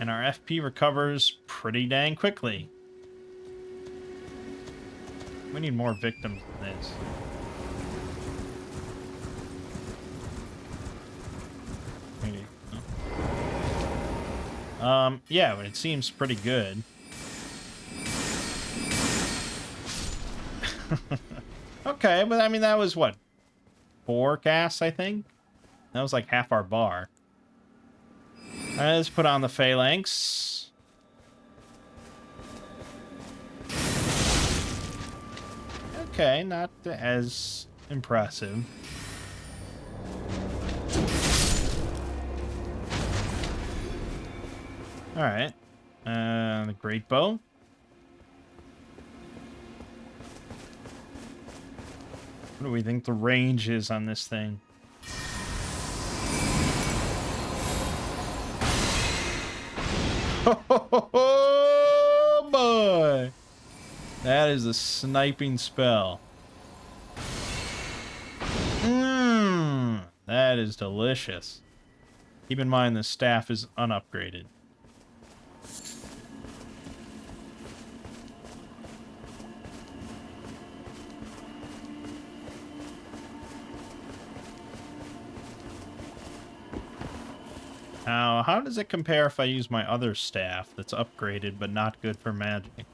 And our FP recovers pretty dang quickly. We need more victims than this. Maybe. Yeah, but it seems pretty good. Okay, but I mean, that was what? 4 casts, I think? That was like half our bar. Alright, let's put on the phalanx. Okay, not as impressive. Alright. The great bow. What do we think the range is on this thing? Oh boy! That is a sniping spell. That is delicious. Keep in mind the staff is unupgraded. Now, how does it compare if I use my other staff that's upgraded but not good for magic?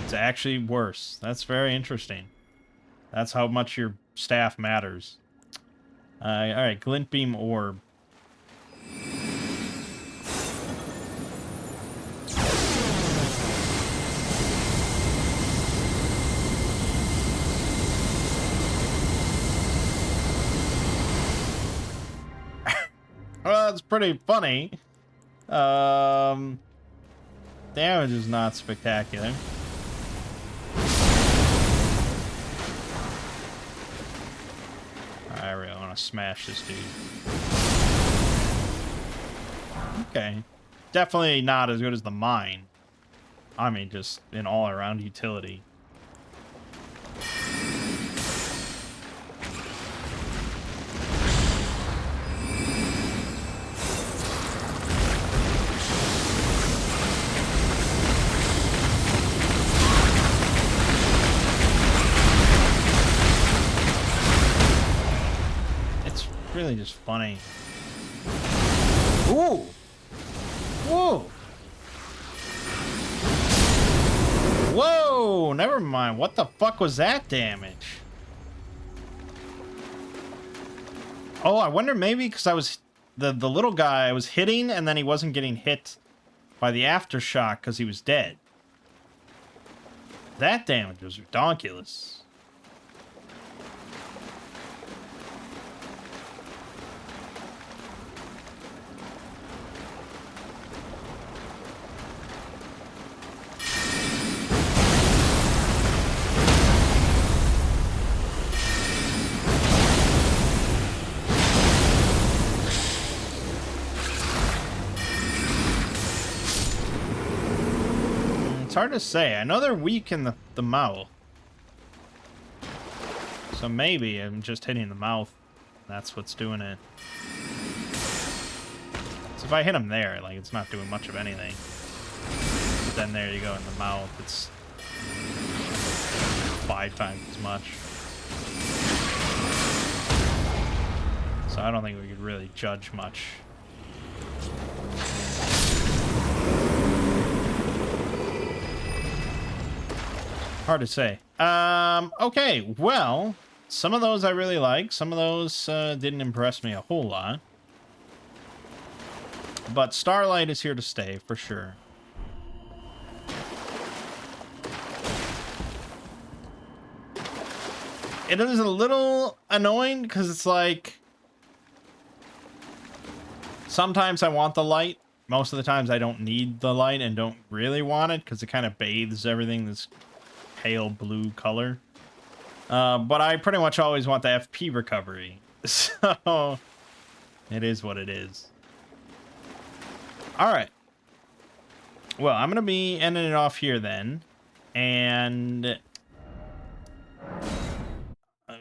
It's actually worse. That's very interesting. That's how much your staff matters. Alright, Glint Beam Orb. Well, that's pretty funny. Damage is not spectacular. I really want to smash this dude. Okay. Definitely not as good as the mine. I mean, just in all-around utility. Really just funny. Ooh! Whoa! Whoa! Never mind. What the fuck was that damage? Oh, I wonder maybe because I was... The little guy I was hitting and then he wasn't getting hit by the aftershock because he was dead. That damage was ridiculous. It's hard to say. I know they're weak in the mouth. So maybe I'm just hitting the mouth. That's what's doing it. So if I hit him there, like, it's not doing much of anything. But then there you go, in the mouth, it's 5 times as much. So I don't think we could really judge much. Hard to say. Okay, well, some of those I really like. Some of those didn't impress me a whole lot. But Starlight is here to stay, for sure. It is a little annoying, because it's like... Sometimes I want the light. Most of the times I don't need the light and don't really want it, because it kind of bathes everything this pale blue color. But I pretty much always want the FP recovery. So, it is what it is. Alright. Well, I'm going to be ending it off here then. And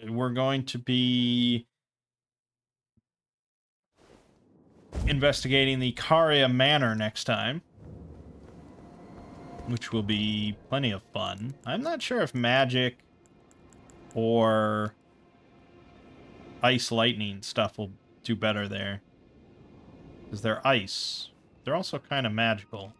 we're going to be investigating the Caria Manor next time, which will be plenty of fun. I'm not sure if magic or ice lightning stuff will do better there, because they're ice. They're also kind of magical.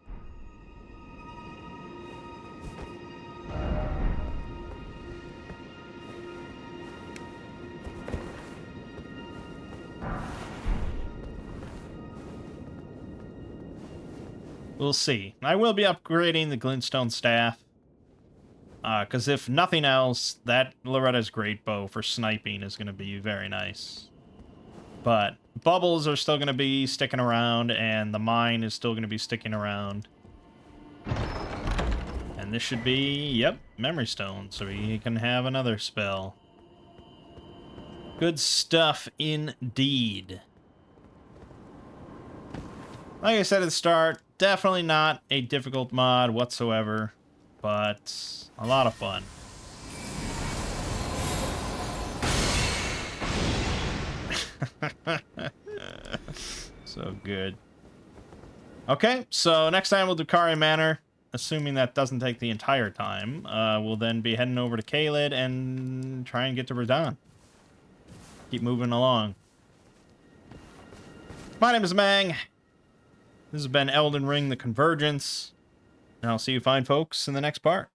We'll see. I will be upgrading the glintstone staff. Because if nothing else, that Loretta's great bow for sniping is going to be very nice. But bubbles are still going to be sticking around, and the mine is still going to be sticking around. And this should be, yep, memory stone, so we can have another spell. Good stuff indeed. Like I said at the start, definitely not a difficult mod whatsoever, but a lot of fun. So good. Okay, so next time we'll do Caria Manor. Assuming that doesn't take the entire time, we'll then be heading over to Caelid and try and get to Radahn. Keep moving along. My name is Mangg. This has been Elden Ring: The Convergence. And I'll see you fine folks in the next part.